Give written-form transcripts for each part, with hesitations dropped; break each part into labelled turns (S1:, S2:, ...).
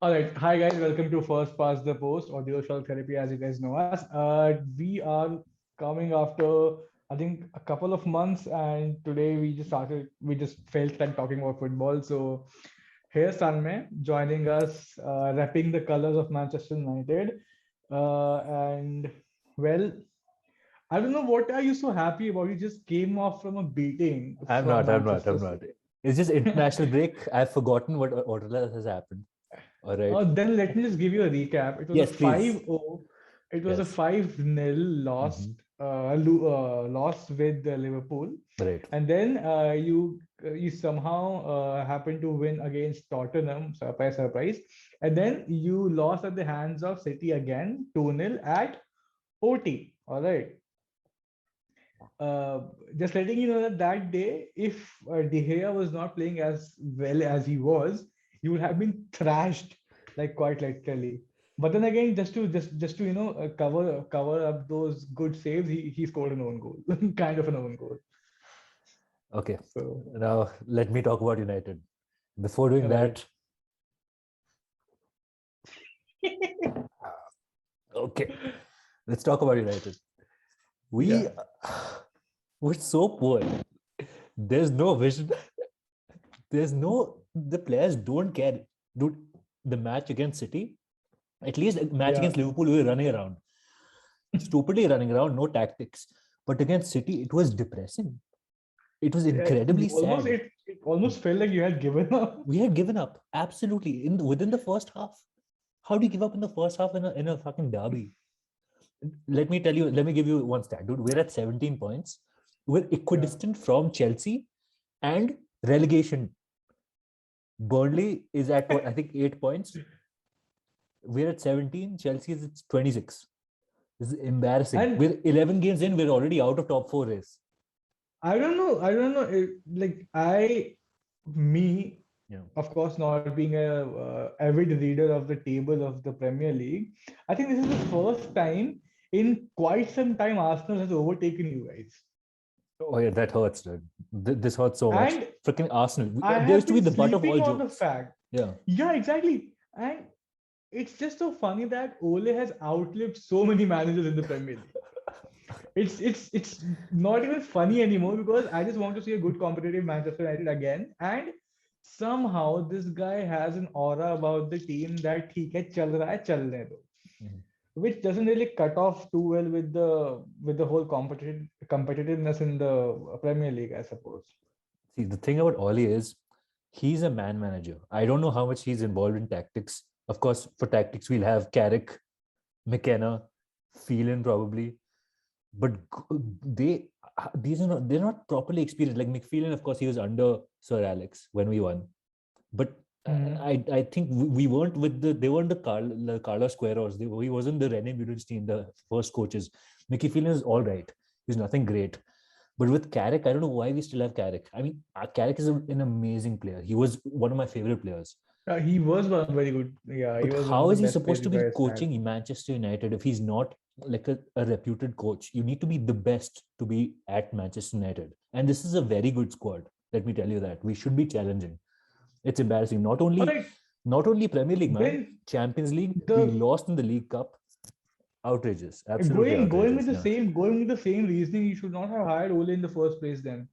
S1: All right. Hi, guys. Welcome to First Pass the Post, audio short therapy, as you guys know us. We are coming after, I think, a couple of months, and today we just felt like talking about football. So here's Sanmay joining us, repping the colors of Manchester United. And, well, I don't know what are you so happy about? You just came off from a beating
S2: I'm
S1: from
S2: not. I'm not.
S1: Manchester
S2: I'm not.
S1: City.
S2: It's just international break. I've forgotten what has happened. All right.
S1: Then let me just give you a recap. It was a
S2: Yes, please.
S1: 5-0. It was a
S2: Yes.
S1: 5-0
S2: Hmm.
S1: loss with Liverpool,
S2: Right.
S1: and then you somehow happened to win against Tottenham. Surprise, surprise. And then you lost at the hands of City again, 2-0 at OT. All right. Uh, just letting you know that that day, if De Gea was not playing as well as he was, he would have been thrashed, like quite literally. But then again, just to cover up those good saves, he scored an own goal, kind of an own goal.
S2: Okay.
S1: So
S2: Now let me talk about United. Before doing
S1: right.
S2: that, okay, let's talk about United. We
S1: Yeah,
S2: were so poor. There's no vision. There's no. The players don't care. Dude, the match against City, at least a match
S1: yeah,
S2: against Liverpool, we were running around, stupidly running around, no tactics. But against City, it was depressing. It was incredibly sad.
S1: it almost felt like you had given up.
S2: We had given up absolutely within the first half. How do you give up in the first half in a fucking derby? Let me tell you. Let me give you one stat, dude. We're at 17 points. We're
S1: Yeah,
S2: equidistant from Chelsea and relegation. Burnley is at what, I think 8 points. We're at 17. Chelsea is at 26. This is embarrassing.
S1: and
S2: We're 11 games in. We're already out of top four race.
S1: I don't know. I don't know. Like me,
S2: Yeah.
S1: of course, not being a avid reader of the table of the Premier League, I think this is the first time in quite some time Arsenal has overtaken you guys.
S2: Oh yeah, that hurts, dude. This hurts so much.
S1: And
S2: Freaking Arsenal.
S1: I
S2: They
S1: have
S2: used to
S1: been
S2: be the butt of
S1: sleeping
S2: all
S1: on the
S2: jokes.
S1: fact.
S2: Yeah.
S1: Yeah, exactly. And it's just so funny that Ole has outlived so many managers in the Premier League. It's not even funny anymore because I just want to see a good competitive Manchester United again. And somehow this guy has an aura about the team that he can chal raha hai, chalne do,
S2: Mhm.
S1: which doesn't really cut off too well with the whole competitiveness in the Premier League, I suppose.
S2: See, the thing about Ollie is he's a man manager. I don't know how much he's involved in tactics. Of course, for tactics, we'll have Carrick, McKenna, Phelan probably. But they these are not they're not properly experienced. Like McPherson, of course, he was under Sir Alex when we won. But
S1: Mhm.
S2: I think we weren't with they weren't the Carlos Queiroz. He wasn't the René Budenstein, the first coaches. Mickey Phelan is all right. He's nothing great. But with Carrick, I don't know why we still have Carrick. I mean, Carrick is an amazing player. He was one of my favorite players.
S1: He was one very good. Yeah, he
S2: But
S1: was one of
S2: how
S1: the
S2: is he
S1: best
S2: supposed
S1: players
S2: to
S1: you
S2: be
S1: guys had.
S2: coaching Manchester United if he's not like a reputed coach? You need to be the best to be at Manchester United. And this is a very good squad. Let me tell you that. We should be challenging. It's embarrassing.
S1: All right,
S2: Not only Premier League, man.
S1: then
S2: Champions League. We
S1: the
S2: lost in the League Cup. Outrageous. Absolutely
S1: going with
S2: outrageous.
S1: the
S2: Yeah.
S1: same reasoning, you should not have hired Ole in the first place then.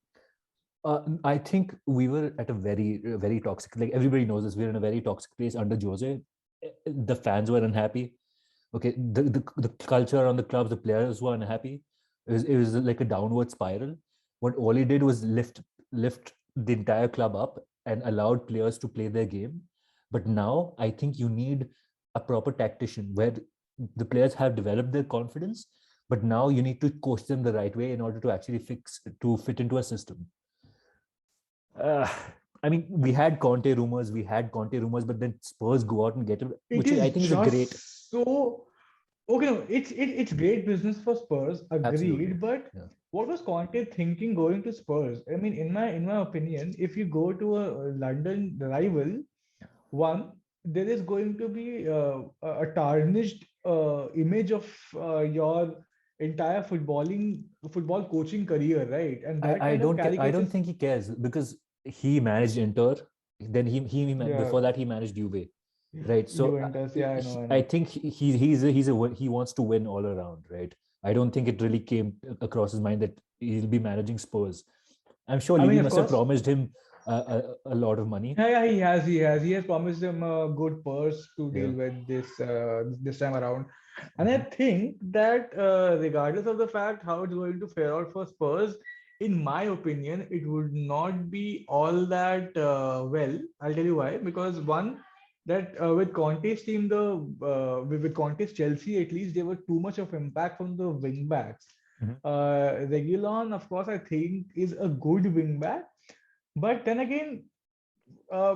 S2: I think we were at a very toxic. Like everybody knows this, we're in a very toxic place under Jose. The fans were unhappy. Okay, the culture around the clubs, the players were unhappy. It was like a downward spiral. What Oli did was lift the entire club up and allowed players to play their game. But now I think you need a proper tactician where the players have developed their confidence, but now you need to coach them the right way in order to actually fit into a system. uh, I mean, we had Conte rumors, but then Spurs go out and get him,
S1: It
S2: which I
S1: is
S2: think is a great.
S1: just so okay. No, it's great business for Spurs,
S2: Absolutely.
S1: agreed. But
S2: Yeah.
S1: what was Conte thinking going to Spurs? I mean, in my opinion, if you go to a London rival, one, there is going to be a tarnished image of your entire football coaching career, right? And that kind of
S2: I don't
S1: caricatures.
S2: think he cares because he managed Inter. Then he
S1: Yeah,
S2: before that he managed Juve. right? So
S1: Juventus, yeah, I know, I
S2: I
S1: know.
S2: think he wants to win all around, right? I don't think it really came across his mind that he'll be managing Spurs. I'm sure
S1: I mean,
S2: Levy
S1: of
S2: must have
S1: course,
S2: promised him a lot of money.
S1: yeah, he has promised him a good purse to
S2: Yeah.
S1: deal with this time around, and I
S2: Mhm.
S1: think that regardless of the fact how it's going to fare out for Spurs, in my opinion, it would not be all that well. I'll tell you why. Because one, that with Conte's team, with Conte's Chelsea, at least there were too much of impact from the wing backs.
S2: Mhm.
S1: Reguilon, of course, I think is a good wing back, but then again, uh,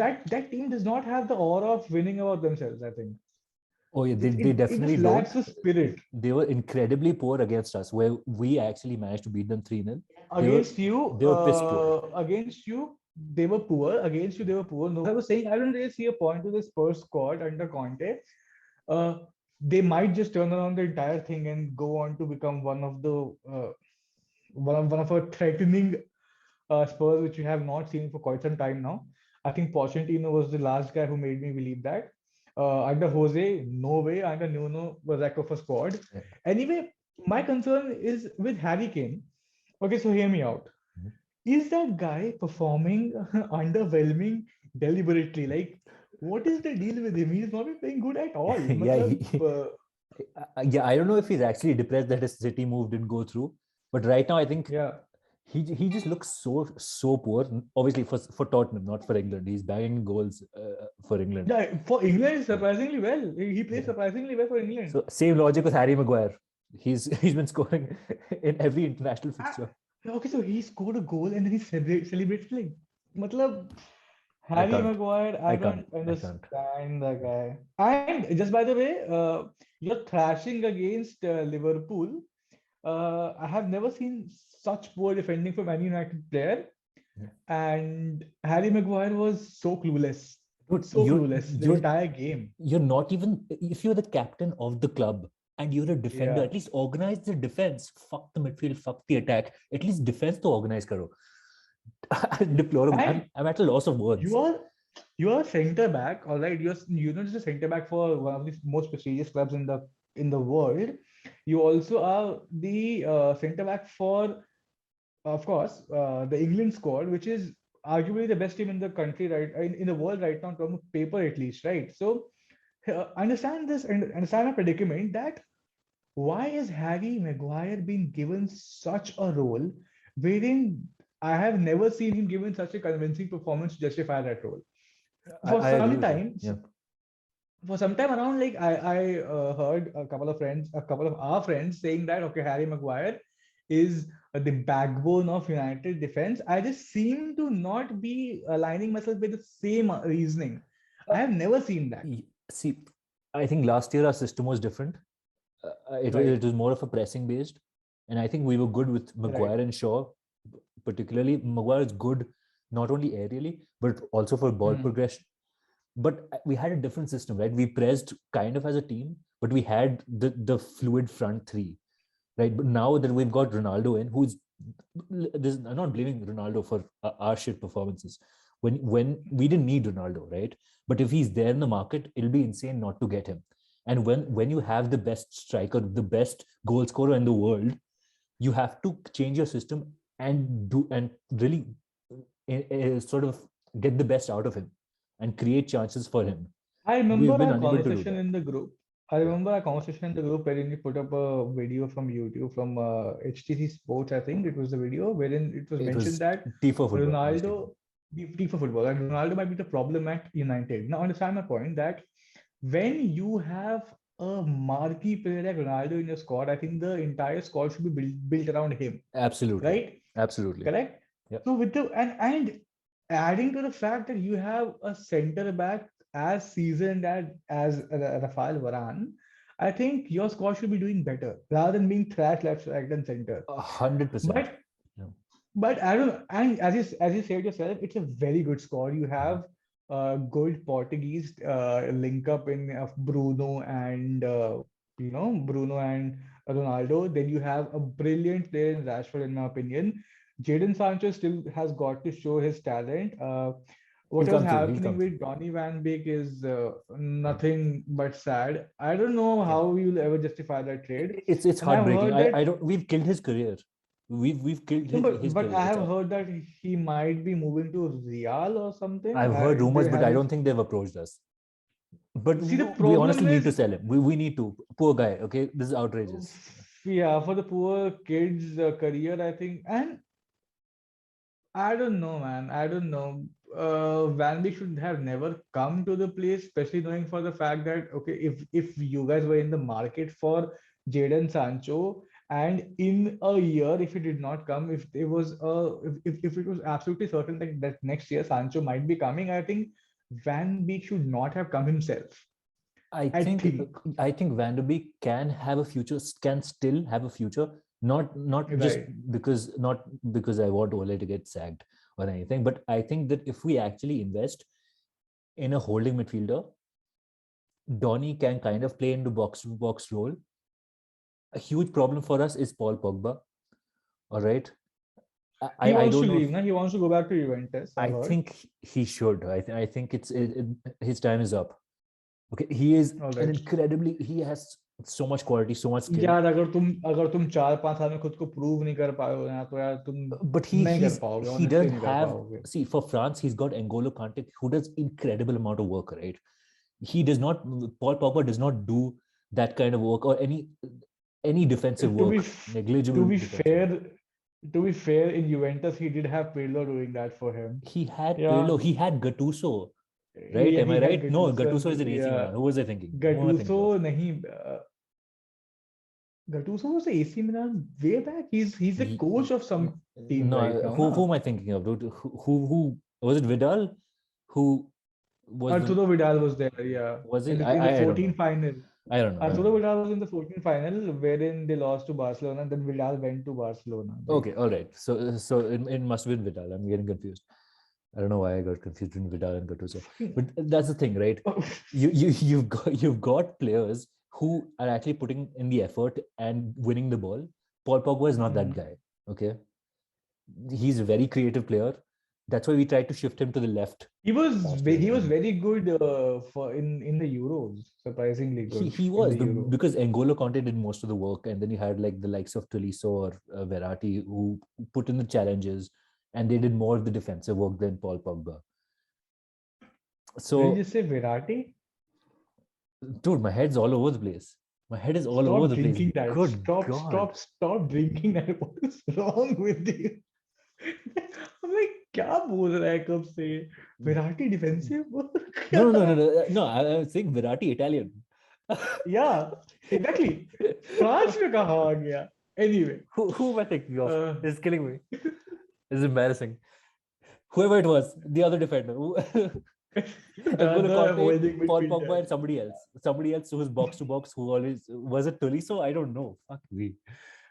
S1: that team does not have the aura of winning about themselves. I think
S2: Oh yeah,
S1: it
S2: they
S1: it just
S2: definitely
S1: lacks
S2: don't.
S1: the spirit.
S2: They were incredibly poor against us, where we actually managed to beat them 3-0. They were
S1: Against you,
S2: they were piss poor.
S1: they were poor. Against you, they were poor. No, I was saying I don't really see a point to this Spurs squad under Conte. Uh, they might just turn around the entire thing and go on to become one of our threatening Spurs, which we have not seen for quite some time now. I think Pochettino was the last guy who made me believe that. Under Jose, no way. Under Nuno was lack of a squad.
S2: Yeah.
S1: Anyway, my concern is with Harry Kane. Okay, so hear me out.
S2: Mhm.
S1: Is that guy performing underwhelming deliberately? Like, what is the deal with him? He's not been playing good at all.
S2: Yeah,
S1: Matlab,
S2: yeah. I don't know if he's actually depressed that his City move didn't go through, but right now I think
S1: yeah.
S2: he just looks so poor. Obviously for Tottenham, not for England. He's bagging goals for England.
S1: Yeah, for England,
S2: Yeah.
S1: surprisingly well. He plays
S2: Yeah.
S1: surprisingly well for England.
S2: So same logic with Harry Maguire. He's been scoring in every international
S1: Ah,
S2: fixture.
S1: okay, so he scored a goal and then he celebrated like, matlab,
S2: I
S1: Harry
S2: can't.
S1: Maguire, I
S2: I can't.
S1: don't
S2: I can't.
S1: understand the guy. And just by the way, you're thrashing against Liverpool. I have never seen such poor defending from any United player.
S2: Yeah.
S1: And Harry Maguire was
S2: Dude,
S1: so clueless the
S2: you're
S1: entire game.
S2: you're not even if you're the captain of the club and you're a defender,
S1: Yeah.
S2: at least organize the defense. Fuck the midfield, fuck the attack. At least defense to organize karo. Deplorable.
S1: And
S2: I'm at a loss of words.
S1: you are you are a center back, all right. You're not just a center back for one of the most prestigious clubs in the world. You also are the center back for, of course, the England squad, which is arguably the best team in the country, right, in the world right now, in terms of paper at least, right? So understand this and understand my predicament that why has Harry Maguire been given such a role wherein I have never seen him given such a convincing performance to justify that role? For
S2: I agree
S1: some
S2: with you.
S1: time,
S2: Yeah.
S1: for some time around, like I heard a couple of our friends saying that okay, Harry Maguire is the backbone of United defense. I just seem to not be aligning myself with the same reasoning. I have never seen that.
S2: See, I think last year our system was different.
S1: Right,
S2: It was more of a pressing based, and I think we were good with
S1: right.
S2: Maguire and Shaw. Particularly, Maguire is good not only aerially but also for ball
S1: Hmm.
S2: progression. But we had a different system, right? We pressed kind of as a team, but we had the fluid front three, right? But now that we've got Ronaldo in, who's this, I'm not blaming Ronaldo for our shit performances. When we didn't need Ronaldo, right? But if he's there in the market, it'll be insane not to get him. And when you have the best striker, the best goal scorer in the world, you have to change your system and really sort of get the best out of him and create chances for him.
S1: I
S2: We've
S1: remember
S2: been
S1: our
S2: unable to do
S1: conversation
S2: that.
S1: in the group. I
S2: Yeah.
S1: remember our conversation in the group wherein you put up a video from YouTube from HTC Sports. I think it was the video wherein it was
S2: It
S1: mentioned
S2: was
S1: that
S2: T4 football, mostly.
S1: Ronaldo, the for football, and Ronaldo might be the problem at United. Now understand my point that when you have a marquee player like Ronaldo in your squad, I think the entire squad should be built around him,
S2: Absolutely.
S1: right?
S2: Absolutely.
S1: Correct.
S2: Yeah.
S1: So with the and adding to the fact that you have a center back as seasoned as Rafael Varane, I think your squad should be doing better rather than being trash left, right, and center.
S2: 100%.
S1: But
S2: Yeah.
S1: but I don't. And as you said yourself, it's a very good squad. You
S2: Mhm.
S1: have good Portuguese link up in Bruno and Bruno and Ronaldo. Then you have a brilliant player in Rashford, in my opinion. Jadon Sancho still has got to show his talent. what
S2: He'll
S1: was
S2: come through. He'll
S1: happening
S2: come through.
S1: with Donny Van Beek is nothing but sad. I don't know how you'll ever justify that trade.
S2: It's
S1: And I've
S2: heartbreaking.
S1: heard that,
S2: I don't. We've killed his career. We've killed
S1: no,
S2: his
S1: but
S2: career.
S1: I have heard that he might be moving to Real or something.
S2: I've heard
S1: They
S2: rumors, but I
S1: haven't.
S2: don't think they've approached us. But
S1: See, the
S2: we honestly
S1: problem
S2: need to
S1: is,
S2: sell him. We need to. Poor guy. Okay, this is outrageous.
S1: yeah, for the poor kids' career, I think. And I don't know, man. I don't know. Van Beek should have never come to the place, especially knowing for the fact that okay, if you guys were in the market for Jadon Sancho, and in a year, if he did not come, if it was if it was absolutely certain that next year Sancho might be coming, I think Van Beek should not have come himself.
S2: I
S1: I
S2: think
S1: think.
S2: I think Van der Beek can have a future, can still have a future. Not just
S1: Right.
S2: not because I want Ole to get sacked or anything, but I think that if we actually invest in a holding midfielder, Donny can kind of play into box to box role. A huge problem for us is Paul Pogba. All right.
S1: He
S2: I
S1: wants to
S2: don't know if
S1: leave, now. He wants to go back to Juventus, I've
S2: I
S1: heard.
S2: think he should. I think his time is up. Okay, he is
S1: All
S2: an
S1: right.
S2: incredibly. He has so much quality, so much skill.
S1: यार अगर तुम 4-5 साल में खुद को prove नहीं कर पाए हो ना, तो यार तुम
S2: But
S1: नहीं कर पाओगे,
S2: he
S1: ऑनेस्टली
S2: does
S1: नहीं कर
S2: have.
S1: पाओगे.
S2: See, for France, he's got N'Golo Kante, who does incredible amount of work. Right, he does not. Paul Pogba does not do that kind of work or any defensive
S1: To be
S2: work,
S1: f-
S2: negligible
S1: to be
S2: defensive work.
S1: fair, to be fair, in Juventus he did have Pirlo doing that for him.
S2: He had
S1: Yeah,
S2: Pirlo, he had Gattuso, right?
S1: yeah,
S2: Am
S1: he
S2: I
S1: had
S2: right? No,
S1: Gattuso
S2: Gattuso is
S1: and
S2: an AC
S1: yeah,
S2: Milan. Who was I thinking? Who am I thinking
S1: Gattuso
S2: of?
S1: nahi. Gattuso was the AC Milan way back. He's the coach of some team
S2: No,
S1: right now,
S2: who
S1: na?
S2: am I thinking of, dude? Who was it? Vidal, who was the
S1: Arturo Vidal was there, yeah,
S2: was
S1: in
S2: it?
S1: the
S2: I don't
S1: 14
S2: know.
S1: final.
S2: I don't know. I don't
S1: Arturo
S2: know.
S1: Vidal was in the 14 final, wherein they lost to Barcelona, and then Vidal went to Barcelona. Right?
S2: Okay, all right. So it must have been Vidal. I'm getting confused. I don't know why I got confused between Vidal and Gattuso. But that's the thing, right? You've got players who are actually putting in the effort and winning the ball. Paul Pogba is not that
S1: Mhm.
S2: guy. Okay, he's a very creative player. That's why we tried to shift him to the left.
S1: He was
S2: last year,
S1: he was
S2: and
S1: very good for in the Euros, surprisingly good
S2: he
S1: in
S2: was
S1: the Euro.
S2: because N'Golo Conte did most of the work, and then you had like the likes of Tolisso or Verratti who put in the challenges, and they did more of the defensive work than Paul Pogba.
S1: Did
S2: So,
S1: you just say Virati?
S2: dude, my head's all over the place. My head is all
S1: Stop
S2: over the place.
S1: drinking that.
S2: Good
S1: Stop,
S2: God.
S1: stop drinking that. What is wrong with you? I'm like, क्या बोल रहा है कब से? Virati defensive?
S2: No. I was saying Verratti Italian.
S1: Yeah, exactly. France में कहाँ आ गया? Anyway,
S2: Who am I thinking of?
S1: uh,
S2: It's killing me. It's embarrassing. Whoever it was, the other defender. N'Golo
S1: the
S2: Conte,
S1: holding
S2: Paul
S1: midfielder.
S2: Pogba, and somebody else who was box to box. Who always was it? Tolisso? I don't know. Fuck me.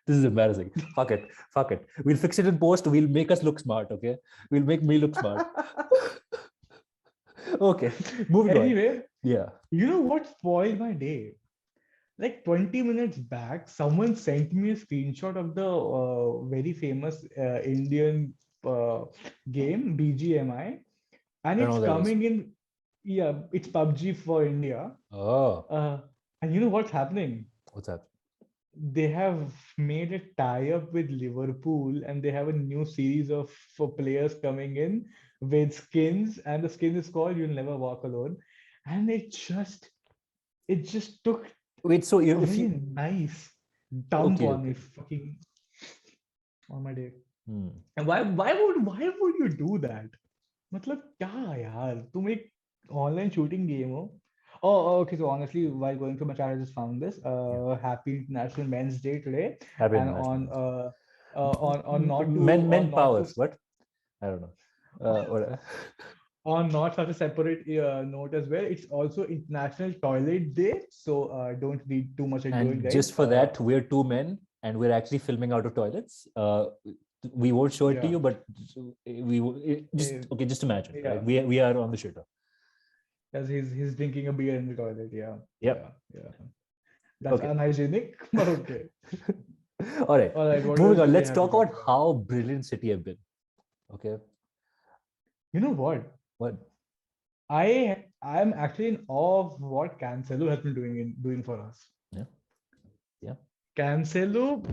S2: This is embarrassing. Fuck it. We'll fix it in post. We'll make us look smart. Okay. We'll make me look smart. Okay. Moving on.
S1: Anyway,
S2: Yeah.
S1: you know what spoiled my day? Like 20 minutes back, someone sent me a screenshot of the very famous Indian game BGMI, and
S2: I don't
S1: it's
S2: know what that is.
S1: coming in. Yeah, it's PUBG for India.
S2: Oh,
S1: And you know what's happening?
S2: what's that?
S1: They have made a tie-up with Liverpool, and they have a new series of for players coming in with skins, and the skin is called "You'll Never Walk Alone," and it just took
S2: Wait, so
S1: a
S2: if
S1: very
S2: you
S1: nice dump
S2: okay,
S1: on me,
S2: okay.
S1: fucking on my day.
S2: Hmm.
S1: And why would you do that? मतलब क्या यार, तुम एक online shooting game हो. Oh, okay. So honestly, while going through my channel, I just found this. Happy International Men's Day today,
S2: Happy
S1: and
S2: International
S1: on not to
S2: Men
S1: on not
S2: power.
S1: to
S2: What? I don't know. What?
S1: on not such a separate note as well. It's also International Toilet Day, so don't read too much into it,
S2: And
S1: guys.
S2: just for that, we're two men and we're actually filming out of toilets. We won't show it to
S1: Yeah.
S2: you, but just imagine.
S1: Yeah.
S2: Right? We are on the shitter.
S1: As he's drinking a beer in the toilet. Yeah.
S2: Yep.
S1: Yeah. That's
S2: Okay.
S1: unhygienic, but okay.
S2: All right.
S1: All right. What
S2: Moving
S1: else
S2: on.
S1: do we
S2: Let's
S1: have to
S2: talk
S1: talk
S2: about how brilliant City have been. Okay.
S1: You know what?
S2: What?
S1: I'm actually in awe of what Cancelo has been doing for us.
S2: Yeah. Yeah.
S1: Cancelo,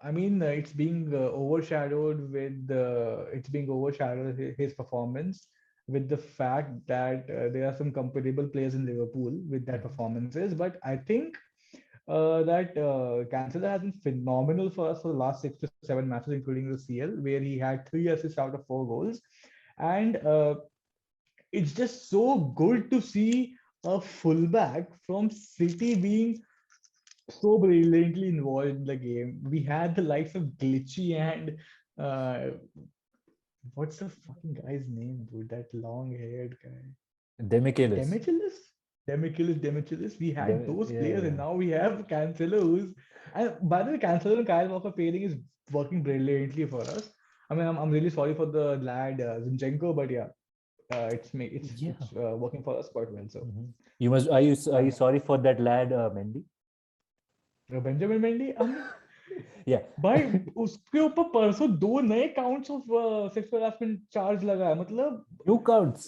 S1: I mean, it's being overshadowed with his performance with the fact that there are some comparable players in Liverpool with that performances. But I think that Cancelo has been phenomenal for us for the last 6 to 7 matches, including the CL, where he had 3 assists out of 4 goals, and it's just so good to see a fullback from City being so brilliantly involved in the game. We had the likes of Glitchy and uh, what's the fucking guy's name, dude? That long-haired guy,
S2: Demichelis.
S1: Demichelis, Demichelis. We had those
S2: Yeah,
S1: players, and
S2: yeah.
S1: now we have Cancelo, who's and by the way, Cancelo and Kyle Walker pairing is working brilliantly for us. I mean, I'm really sorry for the lad Zinchenko, but yeah,
S2: Yeah.
S1: it's working for us quite well. So
S2: Mhm. You must. Are you
S1: um,
S2: sorry for that lad, Mendy?
S1: Benjamin Mendy, I mean,
S2: Yeah.
S1: भाई उसके ऊपर परसों 2 नए counts of sexual harassment charge लगा है मतलब
S2: Two counts.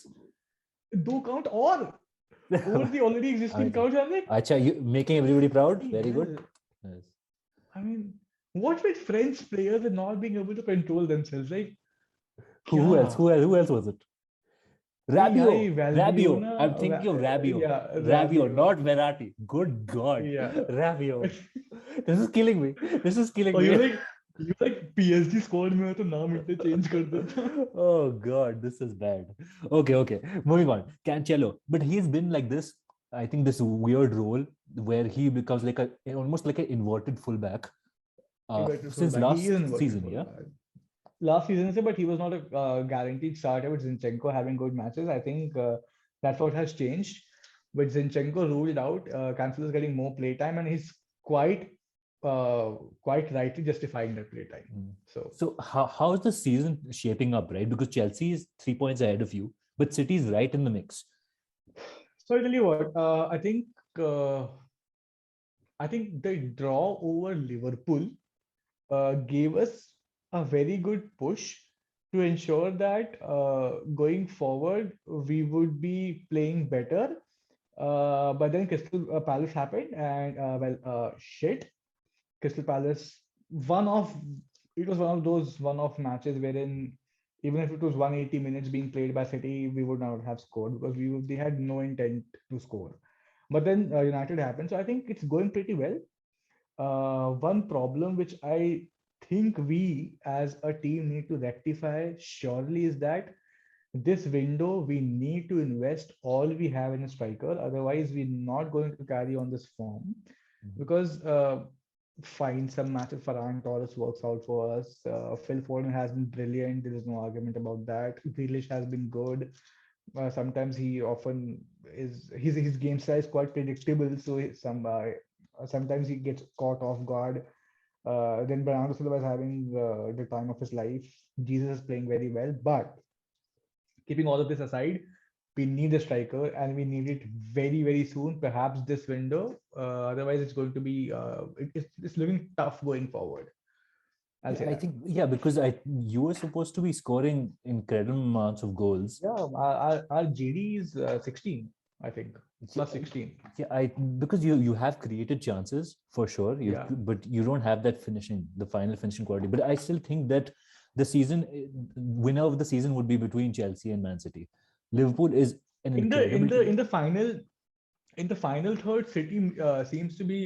S1: 2 count और over the already
S2: I
S1: existing
S2: mean,
S1: counts. I'm like,
S2: Acha, you making everybody proud.
S1: bloody
S2: Very good.
S1: hell.
S2: Yes.
S1: I mean, what with French players and not being able to control themselves? Like,
S2: Who else?
S1: kya?
S2: Who else was it?
S1: Yahi
S2: Rabio. Rabio.
S1: Valbuena,
S2: I'm thinking of Rabio.
S1: yeah,
S2: Rabio,
S1: Rabiot,
S2: not Verratti. Good God.
S1: yeah.
S2: Rabio. This is killing me. This is killing
S1: Or
S2: me.
S1: you like PSG squad में हो तो नाम इतने change कर देता.
S2: Oh God, this is bad. Okay. Moving on. Cancelo. But he's been like this, I think, this weird role where he becomes like almost like an inverted fullback
S1: Inverted
S2: since
S1: fullback. He
S2: last
S1: is inverted
S2: season, yeah?
S1: fullback. Last season, but he was not a guaranteed starter with Zinchenko having good matches. I think that's what has changed. With Zinchenko ruled out, Cancelo is getting more playtime, and he's quite rightly justifying that playtime.
S2: Mm.
S1: So,
S2: So how is the season shaping up, right? Because Chelsea is 3 points ahead of you, but City is right in the mix.
S1: so I tell you what, uh, I think the draw over Liverpool gave us a very good push to ensure that going forward we would be playing better. But then Crystal Palace happened, and shit. Crystal Palace, one of it was one of those one-off matches wherein even if it was 180 minutes being played by City, we would not have scored because they had no intent to score. But then United happened, so I think it's going pretty well. One problem which I think we as a team need to rectify surely is that this window we need to invest all we have in a striker. Otherwise, we're not going to carry on this form
S2: Mhm.
S1: because fine, some matches Ferran Torres works out for us. Phil Foden has been brilliant. There is no argument about that. Grealish has been good. Sometimes he often his game style is quite predictable. So sometimes he gets caught off guard. Then Bernardo Silva is having the time of his life. Jesus is playing very well, but keeping all of this aside, we need a striker and we need it very, very soon, perhaps this window. Otherwise, it's going to be it's looking tough going forward. I'll
S2: Yeah,
S1: say
S2: I
S1: that.
S2: think because you were supposed to be scoring incredible amounts of goals.
S1: Yeah, our GD is 16, I think,
S2: Yeah,
S1: plus 16.
S2: yeah, because you have created chances for sure.
S1: Yeah.
S2: But you don't have that finishing, the final finishing quality. But I still think that the season winner of the season would be between Chelsea and Man City. Liverpool is an
S1: In the in
S2: incredible
S1: the in
S2: team.
S1: the final in the final third, City seems to be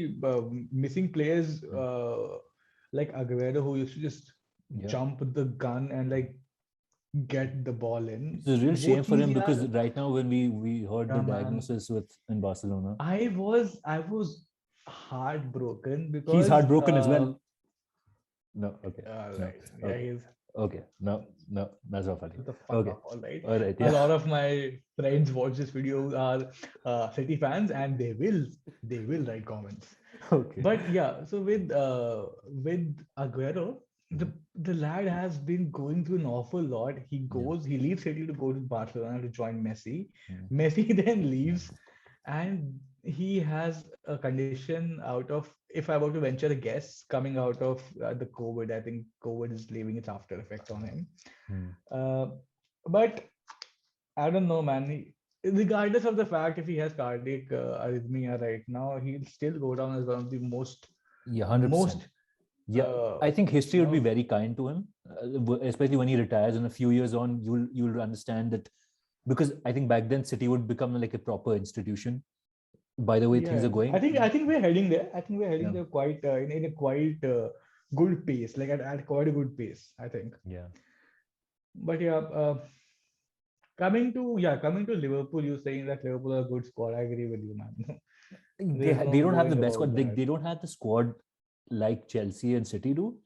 S1: missing players like Aguero, who used to just
S2: Yeah,
S1: jump the gun and like get the ball in.
S2: it's a real
S1: वो
S2: shame for
S1: चीज
S2: him because
S1: यार,
S2: right now when we heard the
S1: yeah, man.
S2: diagnosis with in Barcelona,
S1: I was heartbroken
S2: he's
S1: because
S2: heartbroken as well. No, okay,
S1: all
S2: no,
S1: right, yeah,
S2: okay,
S1: he's
S2: okay, no, that's not funny.
S1: shut the fuck
S2: Okay,
S1: up, all right.
S2: all right,
S1: A
S2: yeah.
S1: lot of my friends watch this video are City fans, and they will write comments.
S2: Okay.
S1: But yeah, so with Aguero, the
S2: Mhm.
S1: the lad has been going through an awful lot.
S2: Yeah.
S1: He leaves City to go to Barcelona to join Messi.
S2: Mhm.
S1: Messi then leaves, and he has a condition out of, if I were to venture a guess, coming out of the COVID. I think COVID is leaving its after effects on him.
S2: Mhm.
S1: Uh, but I don't know, man. Regardless of the fact if he has cardiac arrhythmia right now, he'll still go down as one of the most
S2: Yeah, 100%.
S1: most
S2: Yeah, I think history
S1: you
S2: would be
S1: know,
S2: very kind to him, especially when he retires. In a few years on, you'll understand that, because I think back then City would become like a proper institution. By the way things
S1: yeah.
S2: are going,
S1: I think we're heading there. I think we're heading
S2: yeah,
S1: there quite in a quite good pace, like at quite a good pace, I think.
S2: yeah.
S1: But yeah, coming to Liverpool, you saying that Liverpool are a good squad. I agree with you, man. There's
S2: They
S1: no
S2: don't have the
S1: going
S2: best
S1: about
S2: squad. They,
S1: that.
S2: they don't have the squad like Chelsea and City do.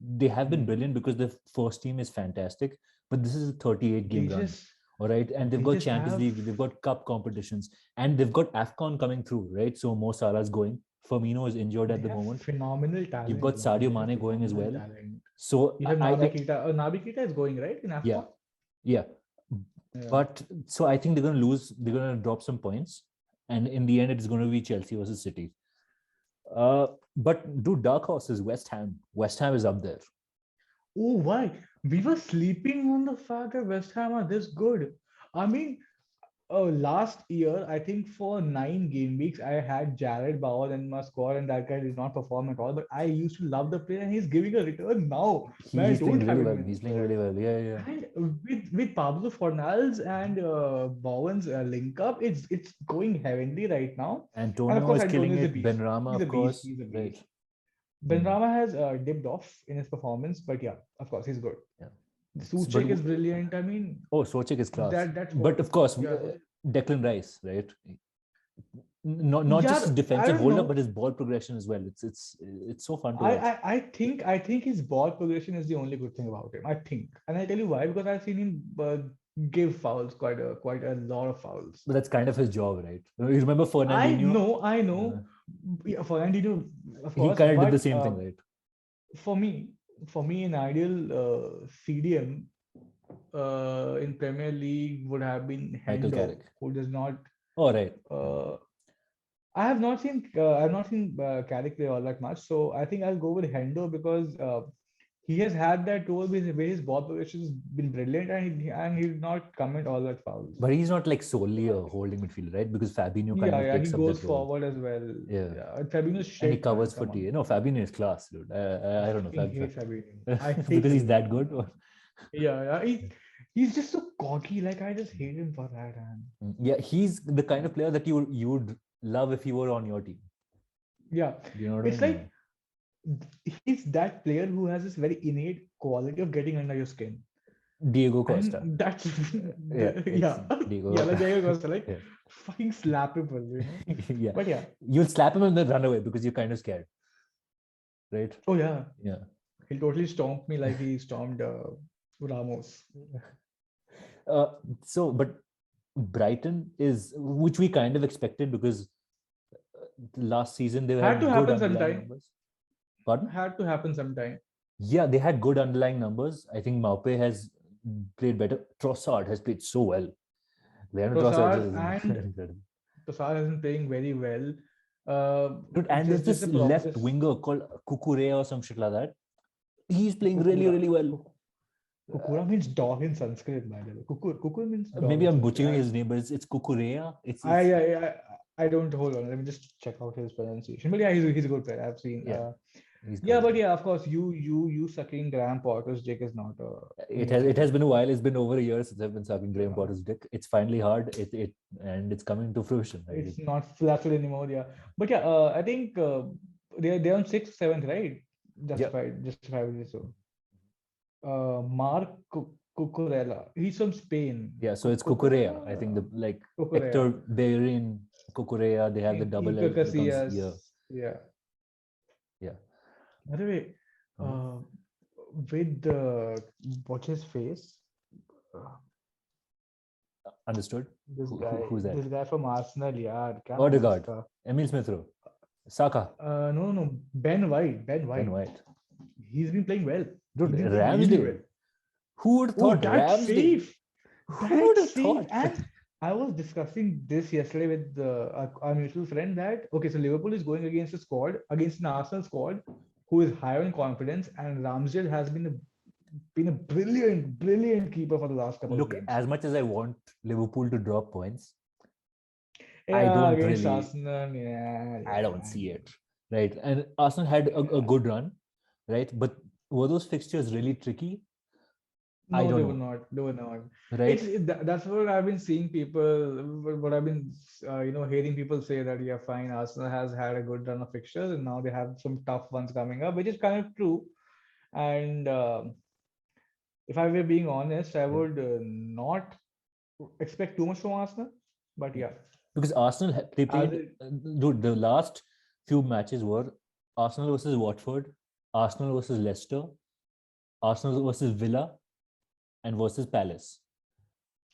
S2: They have been
S1: Hmm.
S2: brilliant because the first team is fantastic, but this is a 38
S1: They
S2: game run.
S1: just
S2: All right. And they've
S1: they
S2: got
S1: just
S2: Champions
S1: have
S2: League, they've got cup competitions, and they've got AFCON coming through, right? So Mo Salah's going. Firmino is injured
S1: they
S2: at the
S1: have
S2: moment.
S1: phenomenal
S2: You've
S1: talent,
S2: got
S1: man.
S2: Sadio
S1: They have
S2: Mane going as
S1: phenomenal
S2: well.
S1: talent.
S2: So
S1: You have Naby Keita. Naby Keita is going right in
S2: yeah,
S1: AFCON.
S2: yeah.
S1: Yeah.
S2: But so I think they're going to lose. They're going to drop some points, and in the end, it's going to be Chelsea versus City. But do dark horses West Ham? West Ham is up there.
S1: Oh, why? We were sleeping on the fact that West Ham are this good. I mean, last year, I think for 9 game weeks, I had Jared Bauer in my squad, and that guy did not perform at all. But I used to love the player, and he's giving a return now when I
S2: He's playing
S1: don't have
S2: really
S1: him
S2: well.
S1: in the
S2: He's playing
S1: squad.
S2: really well. Yeah, yeah.
S1: And with Pablo Fornals and Bowen's link up, it's going heavenly right now. And of
S2: Antonio
S1: course,
S2: is
S1: Antonio
S2: killing
S1: is a
S2: it.
S1: beast.
S2: Benrahma,
S1: He's a
S2: of
S1: beast.
S2: course.
S1: He's a
S2: Right.
S1: beast.
S2: Mm,
S1: Benrahma has dipped off in his performance, but yeah, of course, he's good.
S2: yeah. But
S1: Suchek is brilliant. I mean,
S2: Socek is class.
S1: that's
S2: But
S1: what.
S2: of course,
S1: Yeah,
S2: Declan Rice, right? Not just
S1: yeah.
S2: his
S1: I
S2: defensive
S1: don't
S2: hold up, but
S1: know.
S2: his ball progression as well. It's so fun to
S1: I,
S2: watch.
S1: I I think his ball progression is the only good thing about him. I think, and I tell you why, because I've seen him give fouls, quite a lot of fouls.
S2: But that's kind of his job, right? You remember Fernandinho?
S1: I
S2: Uh,
S1: know. Yeah, Fernandinho, of
S2: he
S1: course,
S2: kind of did the
S1: but
S2: same thing, right?
S1: for me, an ideal CDM in Premier League would have been
S2: Michael
S1: Hendo,
S2: Carrick.
S1: who does not.
S2: Oh, right.
S1: Uh, I've not seen Carrick play all that much, so I think I'll go with Hendo because he has had that role where his ball progression has been brilliant, and he did not commit all that fouls.
S2: But he's not like solely a holding midfielder, right? Because Fabinho kind of
S1: Yeah, he
S2: takes up
S1: goes
S2: that role.
S1: forward as well.
S2: Yeah.
S1: Yeah, and Fabinho's
S2: And he
S1: shit, man.
S2: covers for
S1: Come on.
S2: TA. No, Fabinho is class, dude.
S1: I
S2: I don't know.
S1: fucking hate Fabinho. I hate
S2: Because he's that
S1: Fabinho.
S2: good. Or...
S1: Yeah. He's just so cocky. Like I just hate him for that, man.
S2: Yeah, he's the kind of player that you would love if he were on your team.
S1: Yeah,
S2: You know what I
S1: it's
S2: mean?
S1: like he's that player who has this very innate quality of getting under your skin,
S2: Diego Costa.
S1: and that's
S2: Yeah, it's Diego.
S1: yeah, like Diego Costa, like
S2: Yeah.
S1: fucking slappable, you know.
S2: Yeah.
S1: But yeah,
S2: You'll slap him and then run away because you're kind of scared. Right?
S1: oh yeah,
S2: Yeah.
S1: he'll totally stomp me like he stomped Ramos.
S2: But Brighton is, which we kind of expected because last season they
S1: Had
S2: had
S1: to
S2: good
S1: happen
S2: underlying
S1: sometime.
S2: numbers. Pardon?
S1: Had to happen sometime.
S2: Yeah, they had good underlying numbers. I think Maupe has played better. Trossard has played so well. Leandro Trossard
S1: Trossard
S2: is
S1: and
S2: incredible.
S1: Trossard isn't playing very well.
S2: Dude, and there's
S1: Just
S2: this
S1: a problem.
S2: left winger called Kukurea or some shit like that. He's playing really,
S1: Kukura.
S2: really well.
S1: Kukura means dog in Sanskrit, by the way. Kukur means dog.
S2: Maybe
S1: in
S2: I'm
S1: Sanskrit.
S2: butchering his name, but it's Kukurea.
S1: I don't hold on. Let me just check out his pronunciation. But yeah, he's a good player. I've seen.
S2: Yeah, he's
S1: Yeah,
S2: good.
S1: but yeah, of course, you sucking Graham Potter's dick is not a.
S2: It has been a while. It's been over a year since I've been sucking Graham
S1: Yeah.
S2: Potter's dick. It's finally hard. And it's coming to fruition. Right?
S1: It's not flaccid anymore. Yeah, but yeah, I think they're on 6th, 7th, right? Justifiably so. Mark Cucurella. He's from Spain.
S2: Yeah, so it's Cucurella. I think the like
S1: Cucurella.
S2: Hector Bellerin, Cucurella, they have the double L.
S1: Iker
S2: Becomes,
S1: Casillas.
S2: yeah.
S1: By the way,
S2: Uh-huh.
S1: with what's his face?
S2: Understood.
S1: This guy,
S2: Who's that?
S1: this guy from Arsenal, yaar. क्या नाम है
S2: Odegaard.
S1: उसका?
S2: Emil Smith Rowe. Saka.
S1: No, Ben White.
S2: Ben White.
S1: He's been playing well.
S2: Dude,
S1: He's been playing really
S2: Ramsdale.
S1: well.
S2: Who would have
S1: Oh,
S2: thought
S1: that
S2: Ramsdale?
S1: save!
S2: Who would
S1: That
S2: have
S1: save!
S2: thought?
S1: And I was discussing this yesterday with our mutual friend that okay, so Liverpool is going against an Arsenal squad who is higher in confidence, and Ramsdale has been been a brilliant keeper for the last couple of
S2: Look,
S1: games.
S2: as much as I want Liverpool to drop points, I
S1: Yeah,
S2: don't
S1: against
S2: really,
S1: Arsenal, yeah,
S2: I
S1: yeah,
S2: don't
S1: I
S2: see
S1: know.
S2: it, right? And Arsenal had a
S1: Yeah.
S2: good run, right? But were those fixtures really tricky? I
S1: No,
S2: don't
S1: they were
S2: know,
S1: not. They were not.
S2: right?
S1: That's what I've been seeing people. What I've been, hearing people say that yeah, fine. Arsenal has had a good run of fixtures, and now they have some tough ones coming up, which is kind of true. And if I were being honest, I
S2: Yeah.
S1: would not expect too much from Arsenal. But yeah,
S2: Because Arsenal, they
S1: as
S2: played,
S1: it,
S2: dude, the last few matches were Arsenal versus Watford, Arsenal versus Leicester, Arsenal versus Villa, and versus Palace.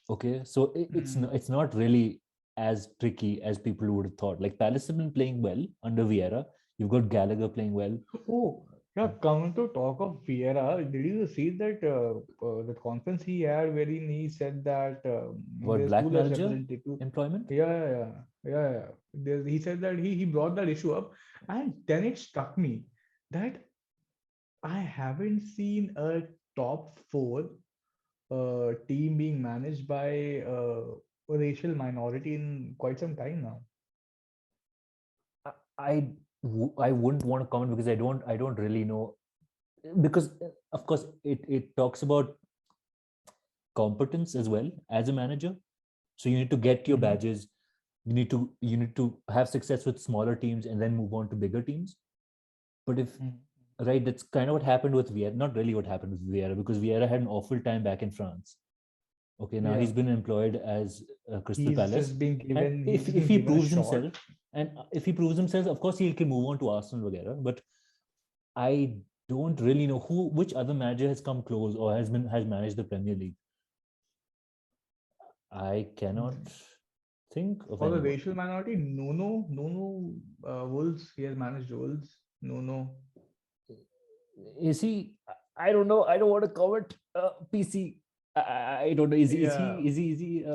S2: Okay, so
S1: mm,
S2: it's not really as tricky as people would have thought. Like Palace have been playing well under Vieira. You've got Gallagher playing well.
S1: oh yeah, coming to talk of Vieira, did you see that the conference he had wherein he said that
S2: What,
S1: there's two
S2: black
S1: less
S2: manager
S1: representative.
S2: employment?
S1: Yeah. He said that he brought that issue up, and then it struck me that I haven't seen a top four team being managed by a racial minority in quite some time now.
S2: I wouldn't want to comment because I don't really know, because of course it talks about competence as well as a manager. So you need to get your
S1: Hmm.
S2: badges. You need to have success with smaller teams and then move on to bigger teams. But if right, that's kind of what happened with Vieira. Not really what happened with Vieira, because Vieira had an awful time back in France. Okay, now
S1: Yeah,
S2: he's been employed as Crystal
S1: he's
S2: Palace,
S1: just been
S2: and
S1: given he's
S2: if
S1: just
S2: if
S1: been
S2: he
S1: given a
S2: proves
S1: shot.
S2: himself, and if he proves himself, of course he can move on to Arsenal, वगैरह. But I don't really know which other manager has come close or has managed the Premier League. I cannot think of
S1: For the
S2: anyone.
S1: racial minority, Nuno Wolves. He has managed Wolves. Nuno.
S2: Is he? I don't know. I don't want to comment. PC. I don't know.
S1: Yeah,
S2: Is he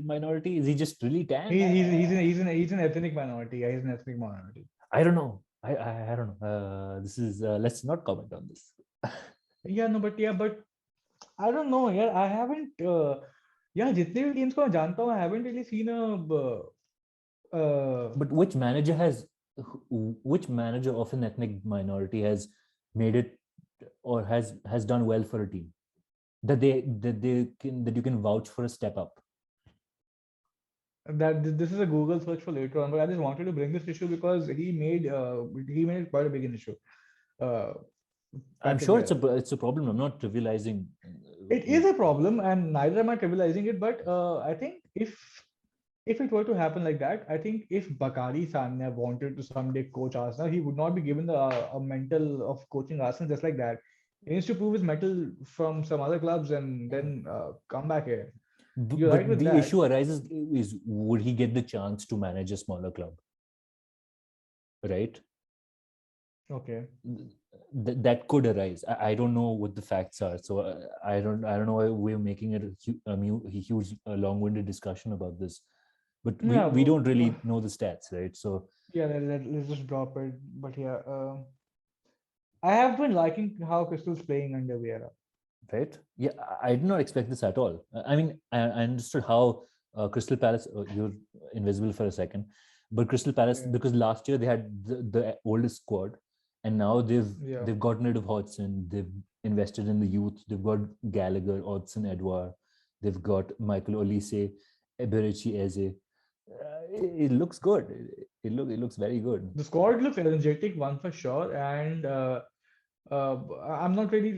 S2: minority? Is he just really tan?
S1: he's an ethnic minority. Yeah, he's an ethnic minority.
S2: I don't know. I don't know. This is let's not comment on this.
S1: Yeah, no, but I don't know. Yeah, I haven't. Yeah, जितने भी teams को मैं जानता हूँ, I haven't really seen
S2: But which manager of an ethnic minority has made it or has done well for a team that you can vouch for a step up?
S1: this is a Google search for later on. But I just wanted to bring this issue because he made it quite a big an issue. Uh,
S2: I'm
S1: Patrick
S2: sure
S1: Vieira.
S2: it's a problem. I'm not trivializing.
S1: It is a problem, and neither am I trivializing it. But I think if it were to happen like that, I think if Bakari Sanya wanted to someday coach Arsenal, he would not be given the a mental of coaching Arsenal just like that. He needs to prove his mettle from some other clubs and then come back here. You're right
S2: But
S1: with
S2: the
S1: that.
S2: issue arises is, would he get the chance to manage a smaller club, right?
S1: Okay.
S2: That could arise. I don't know what the facts are, so I don't know why we're making it a huge long-winded discussion about this, but
S1: Yeah.
S2: we don't really know the stats, right? So
S1: Yeah. Let's just drop it. But yeah, I have been liking how Crystal's playing under Vieira.
S2: right, yeah, I did not expect this at all. I mean, I understood how Crystal Palace, you're invisible for a second, but Crystal Palace,
S1: Yeah.
S2: because last year they had the oldest squad, and now
S1: Yeah.
S2: they've gotten rid of Hodgson, they've invested in the youth, they've got Gallagher, Hodgson, Edouard, they've got Michael Olise, Eberechi Eze. It looks good. It looks very good.
S1: The squad looks energetic, one for sure, and I'm not really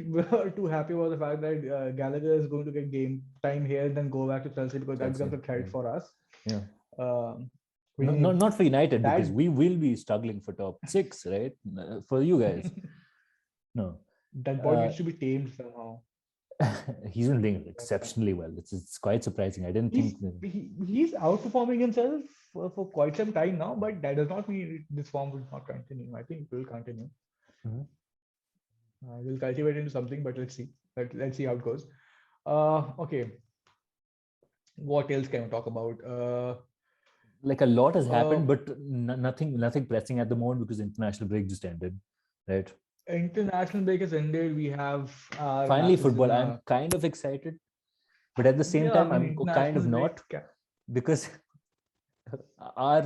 S1: too happy about the fact that Gallagher is going to get game time here and then go back to Chelsea because that
S2: Chelsea,
S1: becomes a threat
S2: yeah,
S1: for us.
S2: yeah.
S1: We need
S2: Not for United, because
S1: that.
S2: we will be struggling for top six, right? For you guys, no.
S1: That boy
S2: Uh,
S1: needs to be tamed somehow.
S2: he's been doing
S1: That's fine.
S2: exceptionally well. It's quite surprising. I didn't
S1: He's
S2: think that.
S1: he's outperforming himself for quite some time now, but that does not mean this form will not continue. I think it will continue.
S2: Mhm.
S1: We'll cultivate into something, but let's see. Let's see how it goes. Okay. What else can we talk about?
S2: Like a lot has
S1: Uh,
S2: happened, but nothing pressing at the moment because international break just ended, right?
S1: International break has ended. We have our
S2: Finally,
S1: matches
S2: football.
S1: in.
S2: I'm kind of excited, but at the same
S1: Yeah, I
S2: time,
S1: mean,
S2: I'm kind of
S1: international break.
S2: not, because our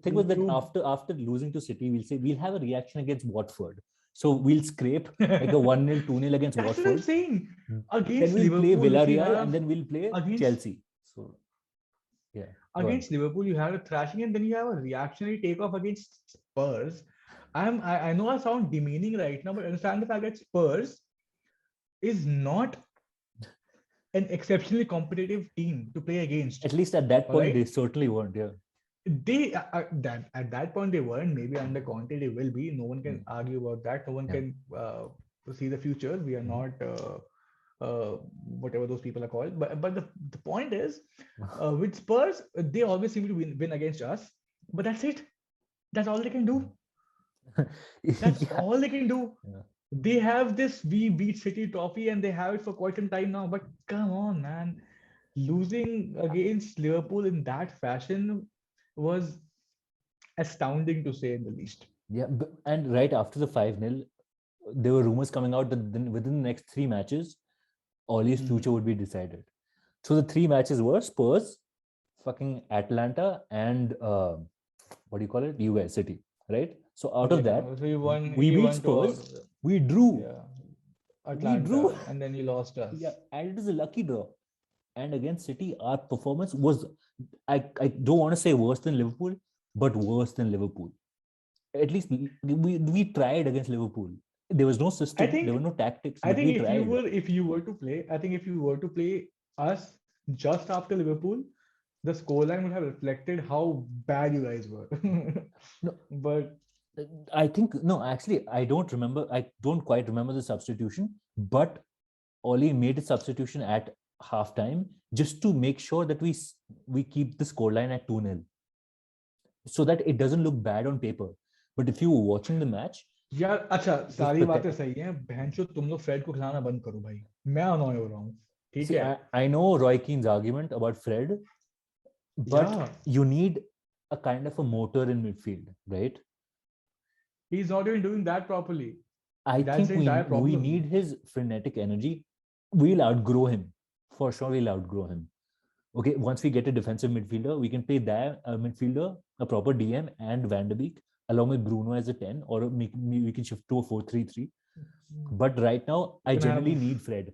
S2: thing was that
S1: YouTube.
S2: after losing to City, we'll say we'll have a reaction against Watford. So we'll scrape like a 1-0, 2-0 against
S1: That's what I'm
S2: Watford.
S1: saying.
S2: Then
S1: Against
S2: we'll play
S1: Liverpool, if you
S2: Villarreal, and
S1: have
S2: then we'll play
S1: against
S2: Chelsea. So yeah, go on.
S1: against Liverpool, you have a thrashing, and then you have a reactionary takeoff against Spurs. I know I sound demeaning right now, but understand the fact that Spurs is not an exceptionally competitive team to play against.
S2: At least at that
S1: All
S2: point, they
S1: right,
S2: certainly weren't. Yeah.
S1: they that at that point they weren't. Maybe under Conte they will be. No one can
S2: Mm.
S1: argue about that. No one
S2: Yeah.
S1: can see the future. We are
S2: Mhm.
S1: not whatever those people are called. But the point is, with Spurs, they always seem to win against us. But that's it. That's all they can do. That's
S2: Yeah.
S1: all they can do.
S2: Yeah.
S1: They have this "We Beat City" trophy, and they have it for quite some time now. But come on, man, losing against Liverpool in that fashion was astounding to say in the least.
S2: Yeah. And right after the 5-0, there were rumors coming out that then within the next 3 matches, Ollie's
S1: Mhm.
S2: future would be decided. So the 3 matches were Spurs, fucking Atlanta, and what do you call it? US City, right? So out of that,
S1: Yeah, so
S2: we
S1: he
S2: beat
S1: won to all,
S2: Spurs, we drew,
S1: yeah,
S2: we drew.
S1: Atlanta, and then you lost
S2: Yeah,
S1: us.
S2: and it is a lucky draw. And against City, our performance was, I don't want to say worse than Liverpool, but worse than Liverpool. At least we tried against Liverpool. There was no
S1: I
S2: system, there
S1: think
S2: were no tactics,
S1: I
S2: but
S1: think
S2: we tried.
S1: if you were to play, I think if you were to play us just after Liverpool, the scoreline would have reflected how bad you guys were.
S2: No,
S1: But
S2: I think no, actually, I don't remember. I don't quite remember the substitution, but Oli made a substitution at halftime just to make sure that we keep the scoreline at 2-0, so that it doesn't look bad on paper. But if you were watching the match,
S1: यार अच्छा
S2: it was
S1: सारी बातें
S2: pathetic.
S1: सही हैं बहनचोद तुम लोग Fred को खिलाना बंद करो भाई मैं अनॉय हो रहा हूँ ठीक
S2: See,
S1: है
S2: I know Roy Keane's argument about Fred, but
S1: yeah
S2: you need a kind of a motor in midfield, right?
S1: he's not even doing that properly
S2: I
S1: that's
S2: think
S1: the
S2: we
S1: entire
S2: we
S1: problem
S2: need his frenetic energy. We'll outgrow him. For sure, we'll outgrow him. Okay, once we get a defensive midfielder, we can play that midfielder, a proper DM, and Van de Beek along with Bruno as a 10, or we can shift to a 4-3-3. But right now,
S1: you
S2: I
S1: can have
S2: generally need Fred.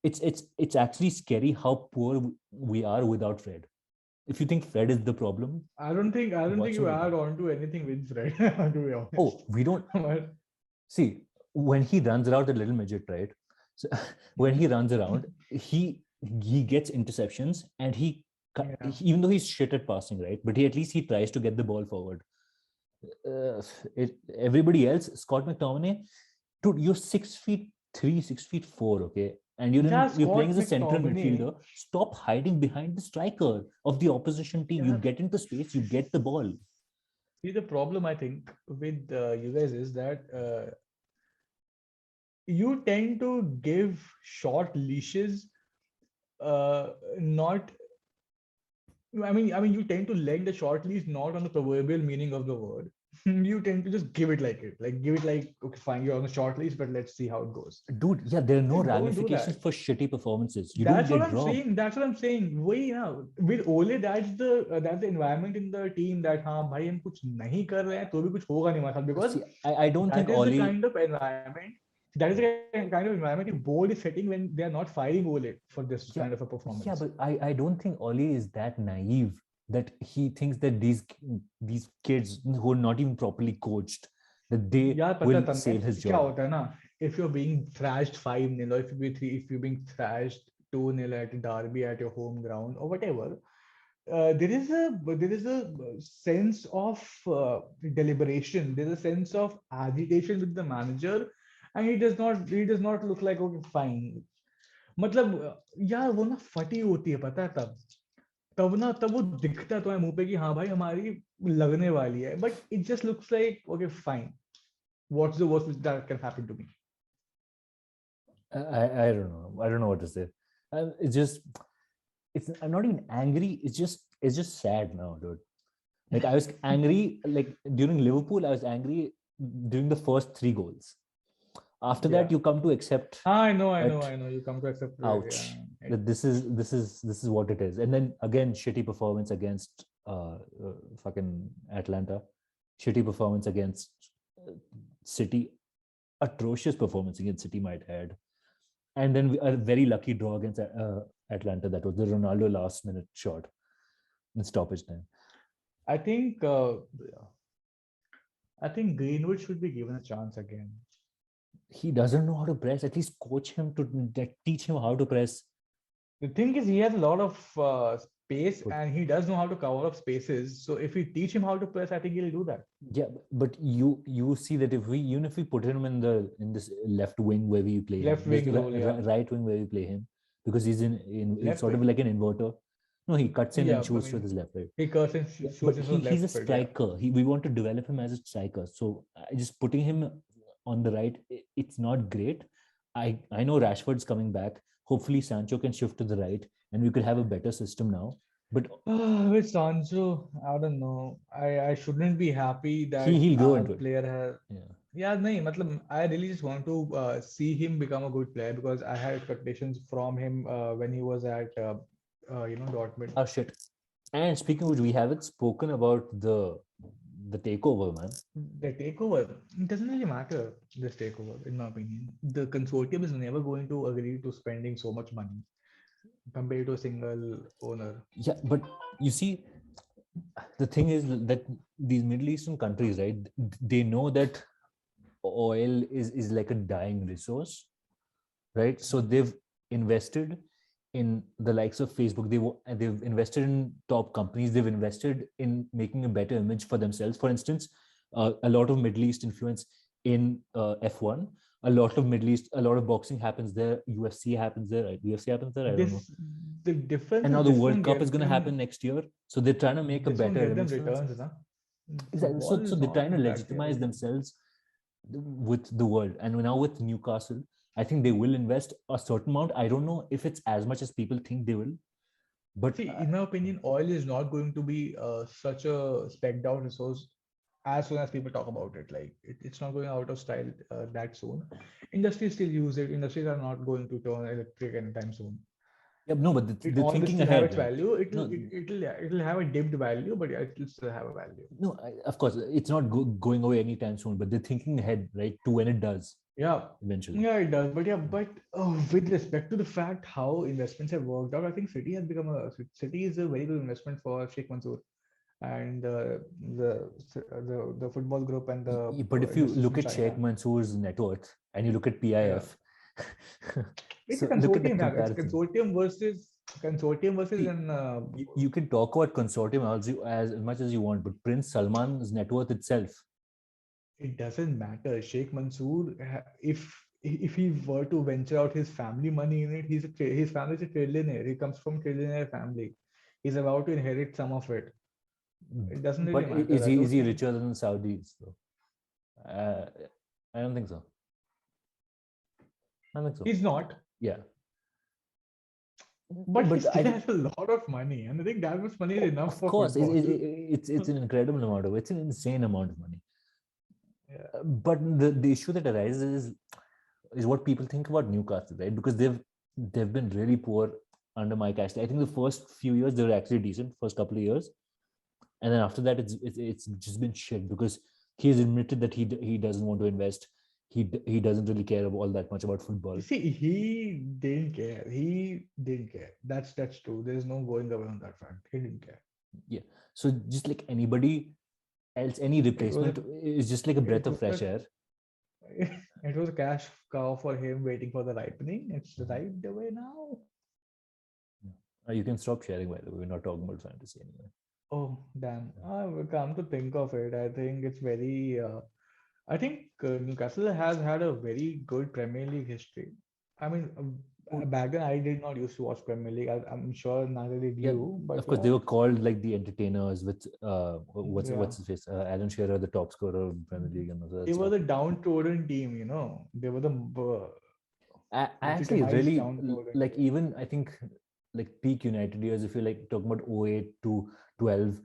S2: It's actually scary how poor we are without Fred. If you think Fred is the problem,
S1: I don't think
S2: watch
S1: you
S2: me.
S1: add on to anything with Fred to be honest
S2: Oh, we don't
S1: but
S2: see when he runs around the little midget, right? So when he runs around, he gets interceptions, and
S1: yeah
S2: even though he's shit at passing, right? But he at least he tries to get the ball forward. Everybody else, Scott McTominay, dude, you're 6'3", 6'4", okay, and
S1: yeah
S2: you're playing
S1: Scott
S2: as a central
S1: McTominay
S2: midfielder. Stop hiding behind the striker of the opposition team. You
S1: yeah
S2: get into space, you get the ball.
S1: see the problem I think with you guys is that you tend to give short leashes not you tend to let the short leash not on the proverbial meaning of the word. You tend to just give it like it, like give it like, okay, fine, you're on the short leash, but let's see how it goes.
S2: Dude, yeah, there are no
S1: Don't do
S2: ramifications
S1: that.
S2: for shitty performances. You don't
S1: That's what
S2: get
S1: I'm
S2: dropped.
S1: saying. That's what I'm saying. Wait now with Ole, that's the environment in the team that हाँ भाई हम कुछ नहीं कर रहे हैं तो भी कुछ होगा नहीं हमारे साथ because
S2: See, I don't think
S1: that is the
S2: Oli.
S1: kind of environment. That is the kind of environment the board is setting when they are not firing Ole for this
S2: Yeah,
S1: kind of a
S2: yeah,
S1: performance.
S2: but I don't think Oli is that naive that he thinks that these kids who are not even properly coached, that they
S1: यार पता
S2: will
S1: है
S2: save his
S1: तन्मय क्या
S2: job.
S1: होता है ना if you're being thrashed 5-0 or if you're being thrashed 2-0 at Derby at your home ground or whatever there is a sense of deliberation there's a sense of agitation with the manager and he does not look like okay fine मतलब यार वो ना फटी होती है पता है तब वो दिखता है तुम्हारे मुंह पे कि हाँ भाई हमारी लगने वाली है but it just looks like okay fine what's the worst that can happen to me
S2: I don't know. I don't know what to say. It's just I'm not even angry. It's just sad now, dude. Like I was angry like during Liverpool. I was angry during the first 3 goals. After
S1: Yeah.
S2: that, you come to accept
S1: I know.
S2: that,
S1: You come to accept it.
S2: ouch,
S1: Yeah.
S2: that this is what it is. And then again, shitty performance against fucking Atlanta, shitty performance against City, atrocious performance against City, might add. And then a very lucky draw against Atlanta. That was the Ronaldo last minute shot in stoppage time.
S1: I think Greenwood should be given a chance again.
S2: He doesn't know how to press. At least coach him to teach him how to press.
S1: The thing is, he has a lot of space,
S2: But
S1: and he does know how to cover up spaces. So if we teach him how to press, I think he'll do that.
S2: yeah, but you see that if we put him in this left wing where we play
S1: Left
S2: him, this
S1: wing role, yeah.
S2: right wing where we play him, because he's in
S1: Left
S2: sort of
S1: wing.
S2: like an inverter. No, he cuts in
S1: Yeah,
S2: and
S1: I
S2: shoots
S1: mean,
S2: with his left, right?
S1: he cuts and
S2: Yeah,
S1: shoots
S2: but
S1: his own
S2: he's a
S1: left foot. Yeah.
S2: striker. We want to develop him as a striker. So just putting him on the right, it's not great. I know Rashford's coming back. Hopefully Sancho can shift to the right, and we could have a better system now. But
S1: With Sancho, I don't know. I shouldn't be happy that
S2: he'll grow
S1: our
S2: into it.
S1: player has.
S2: Yeah.
S1: Yeah, no, matlab, I really just want to see him become a good player because I had expectations from him when he was at Dortmund.
S2: Oh shit. And speaking of which, we haven't spoken about the takeover, man.
S1: The takeover, it doesn't really matter. This takeover, in my opinion, the consortium is never going to agree to spending so much money compared to a single owner.
S2: Yeah, but you see, the thing is that these Middle Eastern countries, right? They know that oil is like a dying resource, right? So they've invested in the likes of Facebook. They've invested in top companies. They've invested in making a better image for themselves. For instance, a lot of Middle East influence in F1. A lot of boxing happens there. UFC happens there. Right? UFC happens there. I don't know.
S1: The difference
S2: And
S1: is
S2: now the
S1: this
S2: World
S1: one
S2: Cup is
S1: gets
S2: going to
S1: them,
S2: happen next year. So they're trying to make a
S1: this one
S2: better
S1: gets them
S2: image for
S1: returns,
S2: themselves.
S1: na?
S2: Exactly.
S1: Football
S2: So
S1: is
S2: they're trying to
S1: not that
S2: legitimize
S1: heavy.
S2: themselves with the world. And now with Newcastle, I think they will invest a certain amount. I don't know if it's as much as people think they will. But
S1: See, in my opinion, oil is not going to be such a specced out resource as soon as people talk about it. Like it's not going out of style that soon. Industries still use it. Industries are not going to turn electric anytime soon.
S2: yeah, no, but
S1: It
S2: they're
S1: all will
S2: thinking
S1: still have
S2: ahead,
S1: its
S2: right?
S1: value.
S2: No,
S1: It'll have a dipped value, but yeah, it'll still have a value.
S2: no, of course, it's not going away anytime soon, but they're thinking ahead, right, to when it does
S1: Yeah,
S2: eventually.
S1: yeah, it does. But with respect to the fact how investments have worked out, I think City is a very good investment for Sheikh Mansour and the football group and the
S2: But if you
S1: investors
S2: look
S1: from
S2: at Sheikh
S1: China.
S2: Mansour's net worth and you look at
S1: Yeah,
S2: PIF,
S1: it's a
S2: so look at the
S1: consortium. Yeah, it's
S2: comparison.
S1: consortium versus
S2: See,
S1: an.
S2: you can talk about consortium as much as you want, but Prince Salman's net worth itself.
S1: It doesn't matter. Sheikh Mansour, if he were to venture out his family money in it, his family is a trillionaire. He comes from trillionaire family. He's about to inherit some of it. It doesn't really
S2: But
S1: matter. I
S2: is
S1: don't
S2: he
S1: think
S2: richer than the Saudis? Though? I don't think so. I don't think so.
S1: he's not.
S2: Yeah.
S1: But he
S2: But
S1: still has a lot of money, and I think that much money is enough
S2: of
S1: for
S2: course,
S1: football.
S2: it's an incredible amount of it's an insane amount of money.
S1: Yeah.
S2: But the issue that arises is what people think about Newcastle, right? Because they've been really poor under Mike Ashley. I think the first few years they were actually decent, first couple of years, and then after that it's just been shit because he's admitted that he doesn't want to invest. He doesn't really care all that much about football.
S1: See, he didn't care. He didn't care. That's true. There's no going away on that fact. He didn't care.
S2: Yeah. So just like anybody else, any replacement is just like a breath
S1: It
S2: of
S1: was
S2: fresh air.
S1: it was a cash cow for him waiting for the ripening. It's right away now.
S2: You can stop sharing, by the way. We're not talking about fantasy anymore.
S1: Oh, damn. I've come to think of it. I think it's very. I think Newcastle has had a very good Premier League history. I mean, back then I did not used to watch Premier League. I'm sure neither did
S2: Yeah,
S1: you. But
S2: of course, they were called like the entertainers with
S1: yeah,
S2: what's his face? Alan Shearer, the top scorer of Premier League, and all that
S1: they were
S2: stuff.
S1: the downtrodden team. They were the
S2: I actually
S1: legitimized
S2: really
S1: downtrodden
S2: like,
S1: team.
S2: even I think like peak United years, if you're like talking about 08 to 12,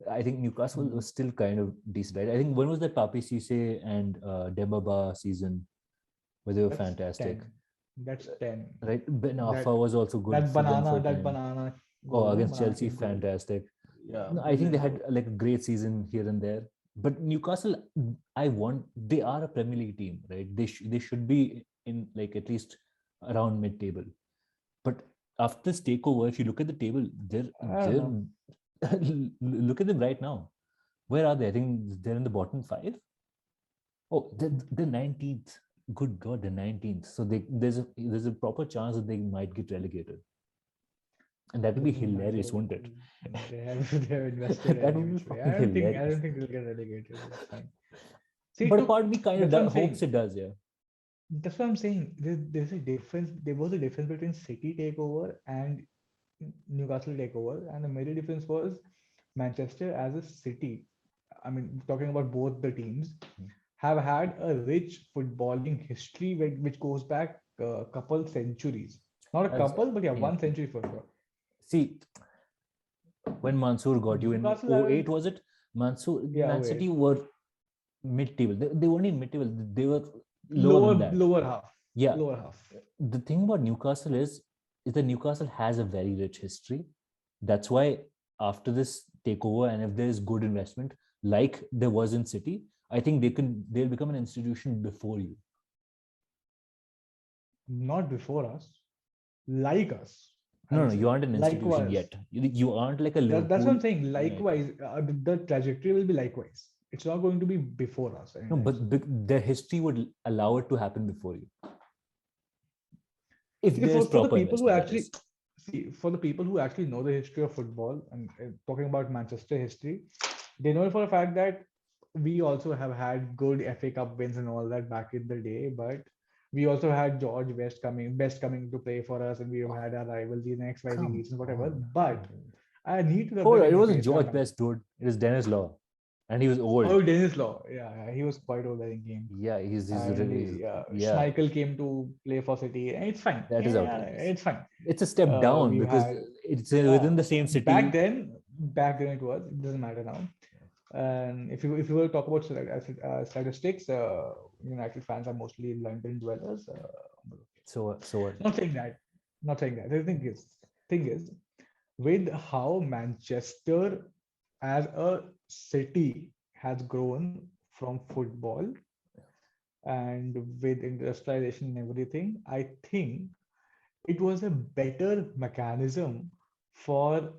S2: I think Newcastle was still kind of decent, right? I think when was that Papi Cisse and Dembaba season where they were
S1: That's
S2: fantastic.
S1: 10. That's 10.
S2: Right, Ben
S1: That
S2: Arfa was also good
S1: that
S2: for them for
S1: banana
S2: a
S1: that
S2: time.
S1: banana
S2: Oh,
S1: goal, no?
S2: against
S1: Banana
S2: Chelsea,
S1: kick goal.
S2: fantastic.
S1: Yeah,
S2: No, I think they
S1: brilliant
S2: had
S1: goal.
S2: like a great season here and there. But Newcastle, they are a Premier League team, right? They should be in like at least around mid-table. But after this takeover, if you look at the table,
S1: I don't know.
S2: look at them right now. Where are they? I think they're in the bottom 5. Oh, the 19th. Good God, the 19th. So there's a proper chance that they might get relegated. And that would be
S1: Doesn't matter.
S2: hilarious, wouldn't it?
S1: They have invested
S2: That
S1: in
S2: would be
S1: which way.
S2: fucking
S1: I
S2: hilarious.
S1: don't think they'll get relegated. It's fine. See,
S2: But a part of me kind
S1: that's what I'm
S2: of hopes
S1: saying.
S2: it does, yeah.
S1: That's what I'm saying. There's a difference. There was a difference between City takeover and Newcastle takeover, and the major difference was Manchester as a city. I mean, talking about both the teams, have had a rich footballing history which goes back a couple centuries. Not a
S2: That's-
S1: couple, but yeah,
S2: yeah.
S1: 1 century for sure.
S2: See, when Mansoor got you in
S1: Newcastle
S2: 08,
S1: haven't-
S2: was it? Mansoor,
S1: Yeah,
S2: Man
S1: 08.
S2: City were mid-table. They weren't even mid-table. They were lower than that.
S1: lower half.
S2: Yeah.
S1: Lower half.
S2: The thing about Newcastle is that Newcastle has a very rich history. That's why after this takeover, and if there is good investment, like there was in City, I think they'll become an institution before you.
S1: Not before us, like us. I
S2: No,
S1: would
S2: no,
S1: say.
S2: you aren't an institution
S1: Likewise.
S2: yet. You aren't like a Liverpool.
S1: That's what I'm saying.
S2: Yeah.
S1: Likewise, the trajectory will be likewise. It's not going to be before us.
S2: No,
S1: anytime
S2: but
S1: soon.
S2: their history would allow it to happen before you. If
S1: See,
S2: there's
S1: for the
S2: proper
S1: people who
S2: investment, that
S1: actually
S2: is.
S1: see, for the people who actually know the history of football and talking about Manchester history, they know for a fact that we also have had good FA Cup wins and all that back in the day, but we also had George Best coming to play for us, and we have had our rivalry in XYZ
S2: Come
S1: reasons, whatever.
S2: on.
S1: But I need to rub
S2: Oh,
S1: that
S2: it
S1: in your
S2: wasn't
S1: face,
S2: George
S1: Karan.
S2: Best, dude. It was Dennis Law. And he was old.
S1: Oh, Dennis Law. Yeah, he was quite old, I think, game.
S2: Yeah, he's
S1: And
S2: really, yeah.
S1: Schmeichel came to play for City, and it's fine.
S2: That is
S1: Yeah,
S2: outrageous.
S1: it's fine.
S2: It's a step down
S1: We
S2: because
S1: had
S2: it's within the same city.
S1: back then it was. It doesn't matter now. And if you were to talk about statistics, United fans are mostly London dwellers.
S2: So what?
S1: Not saying that. Not saying that. The thing is, with how Manchester as a city has grown from football and with industrialization and everything, I think it was a better mechanism for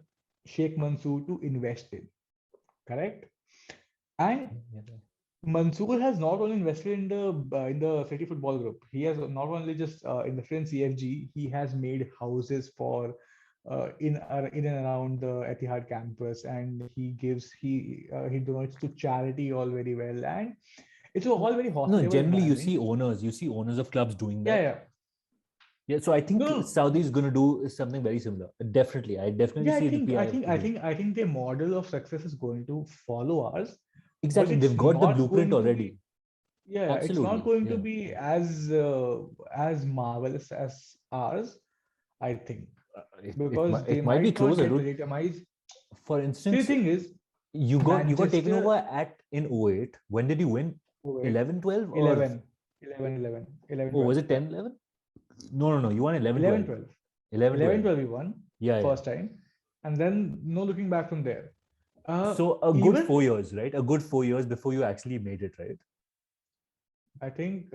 S1: Sheikh Mansour to invest in. Correct? And Mansour has not only invested in the City Football Group. He has not only just invested in CFG. He has made houses for in and around the Etihad campus, and he donates to charity all very well, and it's all very hospitable.
S2: No, generally you
S1: environment.
S2: see owners of clubs doing that.
S1: Yeah.
S2: Yeah, so I think
S1: No.
S2: Saudi is going to do something very similar. Definitely, I definitely see the PR.
S1: I think their model of success is going to follow ours.
S2: Exactly,
S1: but
S2: they've got the
S1: not
S2: blueprint
S1: going to
S2: already.
S1: be- Yeah, it's
S2: Absolutely,
S1: not going to
S2: yeah.
S1: be as marvelous as ours, I think, because they
S2: it might be
S1: not
S2: closer,
S1: get
S2: dude.
S1: legitimized.
S2: For
S1: See, the
S2: instance,
S1: thing is,
S2: you got taken
S1: Manchester-
S2: over in 08. When did you win? 11, 12?
S1: 11,
S2: Oh, was it 10, 11? No. You won 11, 12.
S1: 11, 12.
S2: 11,
S1: 11,
S2: 12.
S1: 12 we won
S2: Yeah,
S1: first time, and then no looking back from there.
S2: So a good
S1: even-
S2: 4 years, right? A good 4 years before you actually made it, right?
S1: I think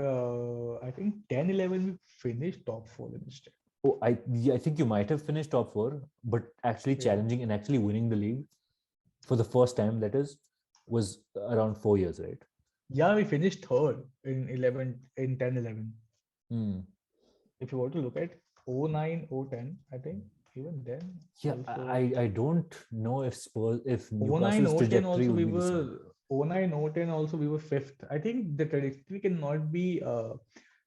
S1: 10, 11 we finished top 4 instead.
S2: Oh, I think you might have finished top 4, but actually
S1: Yeah.
S2: challenging and actually winning the league for the first time, that is, was around 4 years, right?
S1: Yeah, we finished third in 10, 11.
S2: Hmm.
S1: If you were to look at 09, 010, I think even then.
S2: Yeah,
S1: also,
S2: I don't know if if
S1: 09,
S2: Newcastle's
S1: 010
S2: trajectory
S1: also
S2: would
S1: we
S2: be the same.
S1: were 09, 010 also we were fifth. I think the trajectory cannot be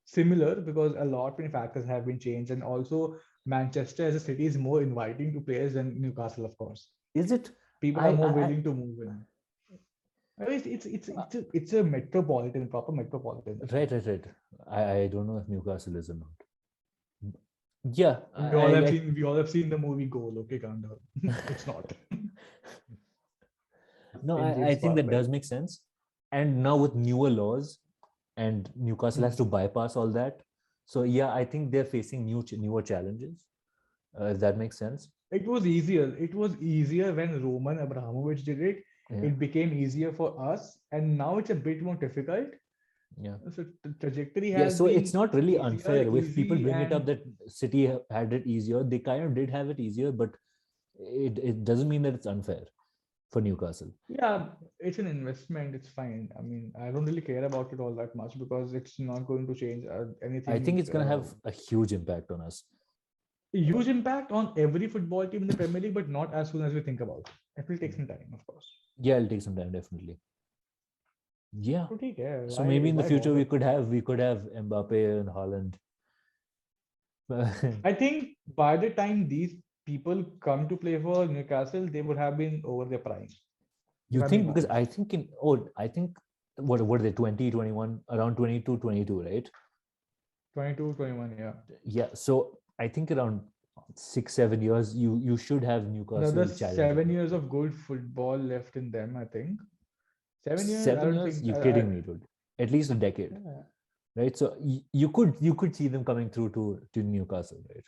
S1: similar because a lot many factors have been changed, and also Manchester as a city is more inviting to players than Newcastle, of course.
S2: Is it?
S1: People are more willing to move in. It's a proper metropolitan.
S2: Right. I don't know if Newcastle is or not. Yeah,
S1: We all have seen the movie Goal. Okay, calm down. It's not.
S2: No,
S1: In
S2: I
S1: James
S2: think that
S1: Bond,
S2: does make sense. And now with newer laws and Newcastle has to bypass all that. So yeah, I think they're facing newer challenges. If that makes sense.
S1: It was easier. It was easier when Roman Abramovich did it.
S2: Yeah,
S1: It became easier for us, and now it's a bit more difficult.
S2: yeah,
S1: So the trajectory
S2: yeah.
S1: has
S2: So it's
S1: been
S2: not really
S1: easier,
S2: unfair if people
S1: easy,
S2: bring it up
S1: and
S2: that City had it easier. They kind of did have it easier, but it doesn't mean that it's unfair for Newcastle.
S1: yeah, it's an investment. It's fine. I mean, I don't really care about it all that much because it's not going to change
S2: I think
S1: anything.
S2: it's going to have a huge impact on us.
S1: Huge impact on every football team in the Premier League, but not as soon as we think about it. It will take some time, of course.
S2: Yeah, it'll take some time, definitely. Yeah.
S1: So take care.
S2: So maybe in the
S1: Why
S2: future
S1: bother?
S2: we could have Mbappe and Haaland.
S1: I think by the time these people come to play for Newcastle, they would have been over their prime.
S2: You
S1: If I'm being
S2: think? Because
S1: honest.
S2: I think I think what are they 20, 21, around 22, 22, right?
S1: 22, 21, yeah.
S2: Yeah. So I think around 6, 7 years you should have
S1: Another
S2: Newcastle challenging.
S1: 7 years of good football left in them, I think. 7 years? I
S2: 7
S1: don't
S2: years?
S1: think.
S2: You're kidding me, dude. At least a decade,
S1: Yeah,
S2: right? So you could see them coming through to Newcastle, right?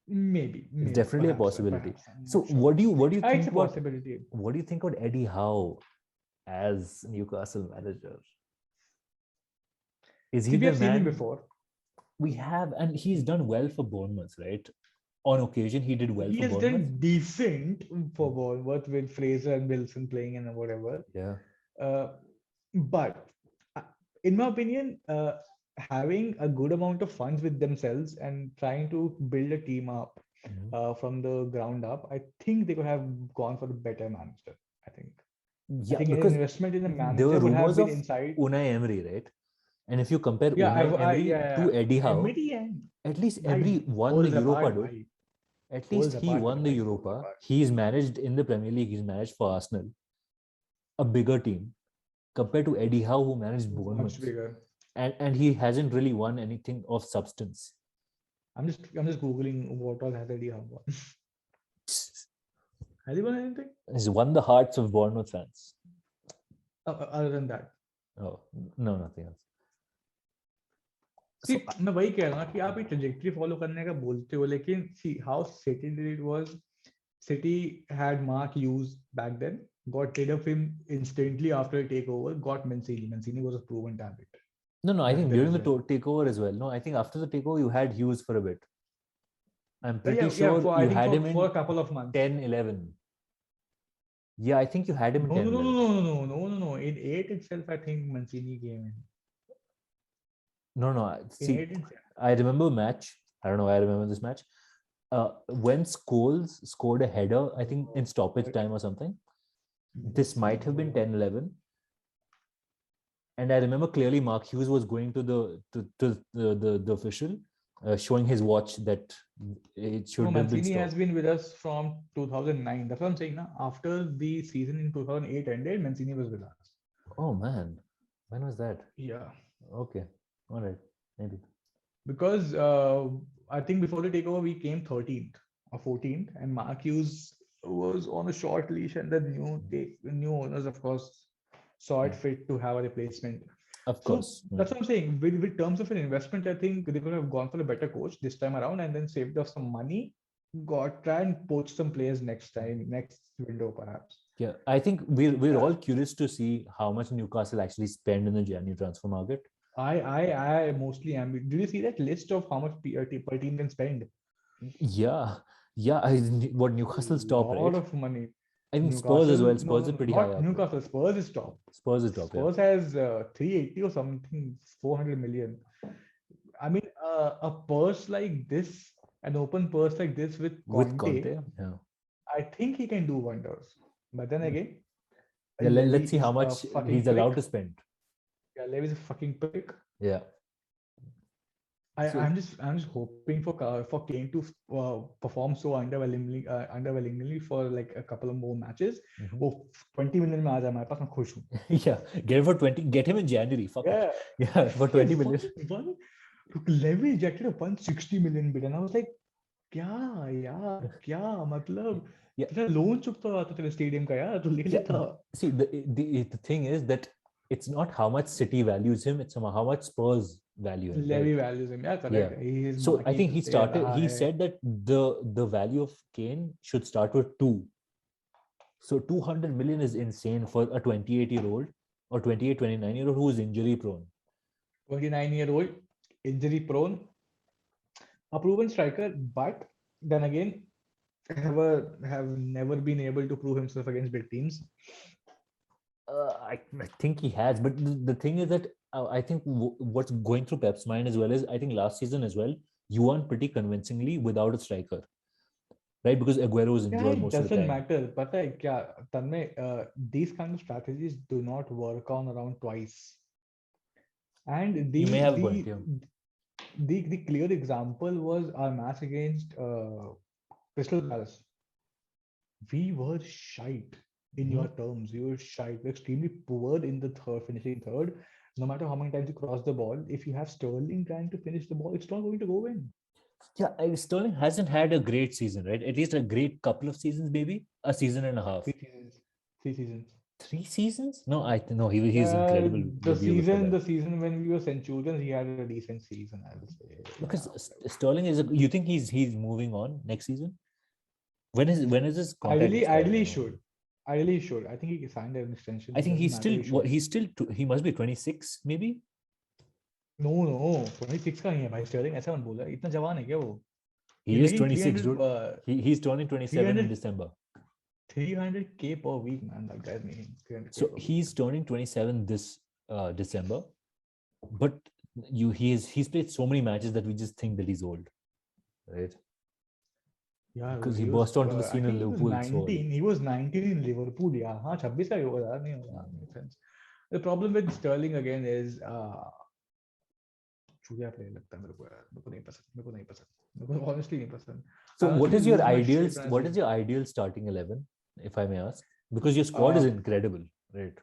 S2: It's
S1: maybe,
S2: definitely a
S1: perhaps,
S2: possibility.
S1: perhaps. I'm
S2: So
S1: not sure.
S2: what do you
S1: It's
S2: think
S1: a
S2: about
S1: possibility.
S2: what do you think about Eddie Howe as Newcastle manager? Is
S1: See,
S2: he
S1: we
S2: the
S1: have seen him
S2: man?
S1: before.
S2: We have, and he's done well for Bournemouth, right? On occasion, he did well
S1: He
S2: for
S1: has
S2: Bournemouth.
S1: done decent for Bournemouth with Fraser and Wilson playing and whatever.
S2: Yeah.
S1: But uh, in my opinion, having a good amount of funds with themselves and trying to build a team up
S2: Mhm.
S1: from the ground up, I think they could have gone for a better manager. I think. I
S2: Yeah,
S1: think an
S2: because
S1: investment in a
S2: there were
S1: manager would have
S2: rumors
S1: been
S2: of
S1: inside.
S2: Unai Emery, right? And if you compare
S1: Yeah,
S2: Unai Emery
S1: yeah.
S2: to Eddie Howe,
S1: Emery and
S2: at least
S1: bhai,
S2: Emery won the
S1: poles
S2: Europa,
S1: apart,
S2: dude.
S1: bhai.
S2: At
S1: Poles
S2: least he
S1: apart,
S2: won the
S1: bhai, poles
S2: Europa.
S1: apart.
S2: He's managed in the Premier League. He's managed for Arsenal, a bigger team, compared to Eddie Howe, who managed
S1: Much
S2: Bournemouth,
S1: bigger.
S2: and he hasn't really won anything of substance.
S1: I'm just googling what all has Eddie Howe won. Has he won anything
S2: He's won the hearts of Bournemouth fans.
S1: other than that?
S2: Oh no, nothing else.
S1: See,
S2: So
S1: मैं वही कह रहा हूँ कि आप ये trajectory follow करने का बोलते हो लेकिन see how City did it was City had Mark Hughes back then, got rid of him instantly after a takeover, got Mancini. Mancini was a proven talent
S2: no, I
S1: back
S2: think
S1: then
S2: during
S1: as
S2: the
S1: well.
S2: takeover as well. No, I think after the takeover you had Hughes for a bit. I'm pretty
S1: Yeah,
S2: sure
S1: for I
S2: you
S1: think
S2: had him
S1: for a
S2: in
S1: couple of months.
S2: 10, 11. Yeah, I think you had him in
S1: No,
S2: 10,
S1: no, no,
S2: 11.
S1: no, no, no, no, no, no. In 8 itself, I think Mancini came in.
S2: No,
S1: In
S2: see,
S1: 8 itself.
S2: I remember a match. I don't know why I remember this match. When Scholes scored a header, I think in stoppage time or something. This might have been 10, 11. And I remember clearly Mark Hughes was going to the official, showing his watch that it should
S1: No,
S2: have been
S1: Mancini has
S2: stopped.
S1: been with us from 2009. That's what I'm saying now. After the season in 2008 ended, Mancini was with us.
S2: Oh man, when was that?
S1: Yeah.
S2: Okay, all right, maybe.
S1: Because I think before the takeover, we came 13th or 14th, and Mark Hughes was on a short leash, and the new owners, of course, saw it fit to have a replacement.
S2: Of
S1: So
S2: course.
S1: that's what I'm saying. With terms of an investment, I think they could have gone for a better coach this time around and then saved up some money, try and poach some players next window, perhaps.
S2: Yeah, I think we're all curious to see how much Newcastle actually spend in the January transfer market.
S1: I mostly am. Did you see that list of how much per team can spend?
S2: Yeah, what Newcastle's top,
S1: A lot
S2: right?
S1: of money.
S2: I think Spurs as well.
S1: No,
S2: Spurs are pretty high
S1: not
S2: up.
S1: Newcastle. Spurs is top.
S2: Spurs is top, yeah.
S1: Spurs has 380 or something, 400 million. I mean, a purse like this, an open purse like this with
S2: With
S1: Conte,
S2: Conte, yeah.
S1: I think he can do wonders. But then again,
S2: Yeah, let's see
S1: Levy
S2: how
S1: is a
S2: much
S1: fucking
S2: he's allowed
S1: prick.
S2: to spend.
S1: Yeah, Levy is a fucking prick.
S2: Yeah. So-
S1: I'm just hoping for Kane to perform so underwhelmingly for like a couple of more matches.
S2: Mhm.
S1: वो 20 million में आ जाए हमारे पास, मैं खुश हूँ.
S2: Yeah, get him for 20. Get him in January. Fuck it. Yeah, for 20 million.
S1: Levy rejected a 160 million bid, and I was like, क्या यार, क्या मतलब?
S2: Yeah.
S1: तेरा लोन चुकता हुआ था तेरे स्टेडियम का यार, तो ले लेता.
S2: See, the thing is that it's not how much City values him, it's how much Spurs value him.
S1: Levy
S2: Right?
S1: values him. Yeah,
S2: Yeah.
S1: correct. His
S2: So I
S1: marquee
S2: think
S1: will
S2: he
S1: stay at a
S2: started. He
S1: high.
S2: said that the value of Kane should start with 2. So 200 million is insane for a 28-year-old or 28, 29-year-old who is injury prone.
S1: 29-year-old, injury prone, a proven striker, but then again, have never been able to prove himself against big teams.
S2: I think he has, but the thing is that I think what's going through Pep's mind as well is I think last season as well, you won pretty convincingly without a striker, right? Because Aguero was
S1: Yeah,
S2: injured
S1: it
S2: most of the
S1: doesn't
S2: time.
S1: matter. पता है क्या तन्मय, these kind of strategies do not work on around twice. And
S2: You may have a point, yeah.
S1: the clear example was our match against Crystal Palace. We were shite in your terms. We were shite. We're extremely poor in the third, finishing third. No matter how many times you cross the ball, if you have Sterling trying to finish the ball, it's not going to go in.
S2: Yeah, Sterling hasn't had a great season, right? At least a great couple of seasons, maybe a season and a half.
S1: 3 seasons. 3 seasons.
S2: 3 seasons? No, no, he's incredible.
S1: The
S2: the year before
S1: season,
S2: that.
S1: the season when we were Centurions, he had a decent season, I would say.
S2: Because
S1: Yeah.
S2: Sterling is. You think he's moving on next season? When is his contract
S1: Ideally,
S2: expiring?
S1: ideally he should. Ideally, he should. I think he signed an extension.
S2: I think
S1: Doesn't
S2: he's
S1: matter,
S2: still
S1: he
S2: what
S1: should.
S2: he's still he must be 26 maybe.
S1: No, 26 का नहीं है भाई. Sterling ऐसा मत बोला. इतना जवान है क्या वो?
S2: He
S1: He's
S2: is
S1: making
S2: 26,
S1: 300,
S2: dude. He's turning 27 in
S1: 300
S2: December.
S1: 300K per week, man. That guy's making 300K
S2: So
S1: per week.
S2: he's turning 27 this December, but he's played so many matches that we just think that he's old, right?
S1: Yeah,
S2: Because he
S1: was,
S2: burst onto the
S1: I
S2: scene in
S1: think he was
S2: Liverpool. So
S1: 19. He was 19 in Liverpool. Yeah, हाँ 26 का ही होगा यार, नहीं होगा. Makes sense. The problem with Sterling again is चूतिया player लगता है मेरे को यार. मेरे को नहीं पसंद. मेरे को नहीं पसंद. मेरे को honestly नहीं पसंद.
S2: So
S1: I
S2: what
S1: honestly
S2: is your
S1: lose my
S2: ideal?
S1: shit when I
S2: What
S1: see
S2: is
S1: him.
S2: your ideal starting 11, if I may ask? Because your squad is incredible, right?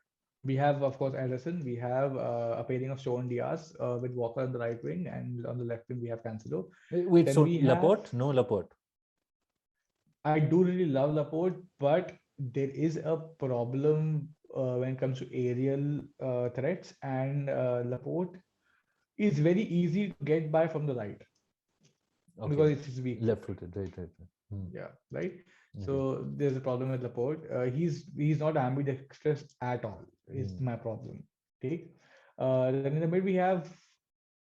S1: We have, of course, Ederson. We have a pairing of Shawn Diaz with Walker on the right wing, and on the left wing we have Cancelo.
S2: Wait,
S1: Then
S2: so
S1: we have-
S2: Laporte? No Laporte.
S1: I do really love Laporte, but there is a problem when it comes to aerial threats, and Laporte is very easy to get by from the right
S2: Okay.
S1: because it's his weak foot.
S2: Left-footed, right.
S1: Yeah, right.
S2: Okay.
S1: So there's a problem with Laporte. He's not ambidextrous at all. Is my problem. Take. Then in the mid we have.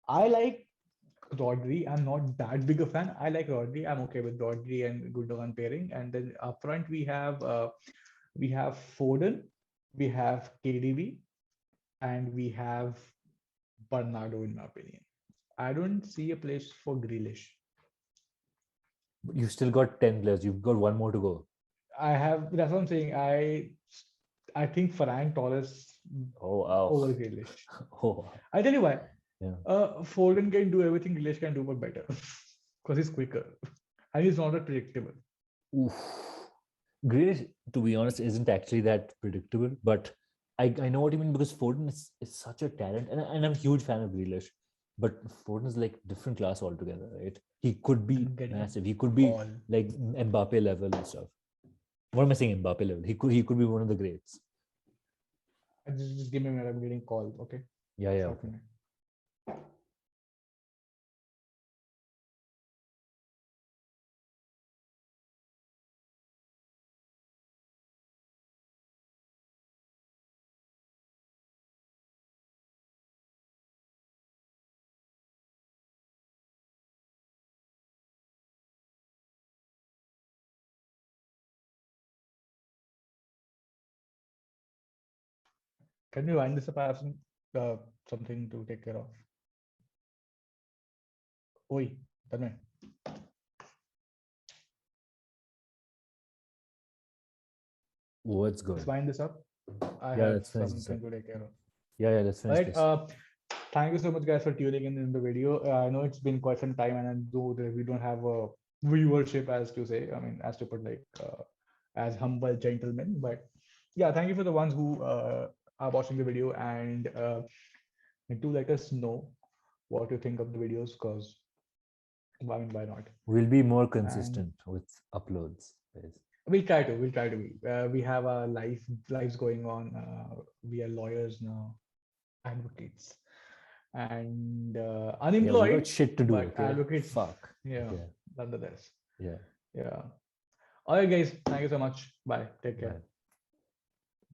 S1: I like Rodri. I'm not that big a fan. I like Rodri. I'm okay with Rodri and Gundogan pairing. And then up front we have Foden, we have KDB, and we have Bernardo. In my opinion, I don't see a place for Grealish.
S2: You've still got 10 players. You've got one more to go.
S1: That's what I'm saying. I think Ferran Torres
S2: Oh, wow.
S1: over Grealish.
S2: Oh,
S1: I tell you why.
S2: yeah.
S1: Foden can do everything Grealish can do, but better because he's quicker and he's not that predictable.
S2: Oof. Grealish, to be honest, isn't actually that predictable, but I know what you mean because Foden is such a talent, and I'm a huge fan of Grealish, but Foden is like different class altogether, right? He could be massive. He could be like Mbappe level and stuff. What am I saying? Mbappe level. He could be one of the greats.
S1: Just give me a minute. I'm getting called. Okay.
S2: Yeah. Okay.
S1: Can you wind this up? I have something to take care of. Oi, Tanmay.
S2: What's good?
S1: Let's wind this up. I
S2: Yeah,
S1: have
S2: let's finish this
S1: something
S2: up.
S1: to take care of.
S2: Yeah, let's finish
S1: Right.
S2: this.
S1: Thank you so much, guys, for tuning in the video. I know it's been quite some time, and I know that we don't have a viewership, as to say. I mean, as to put like as humble gentlemen. But yeah, thank you for the ones who are watching the video, and do let us know what you think of the videos, because I mean, why not?
S2: We'll be more consistent with uploads. Guys.
S1: We'll try to be. We have our lives going on. We are lawyers now. advocates and
S2: Yeah, we
S1: unemployed,
S2: got shit to do.
S1: but
S2: Okay?
S1: advocates.
S2: Fuck.
S1: Yeah,
S2: Yeah.
S1: nonetheless.
S2: Yeah.
S1: Yeah. All right, guys. Thank you so much. Bye. Take care.
S2: Bye.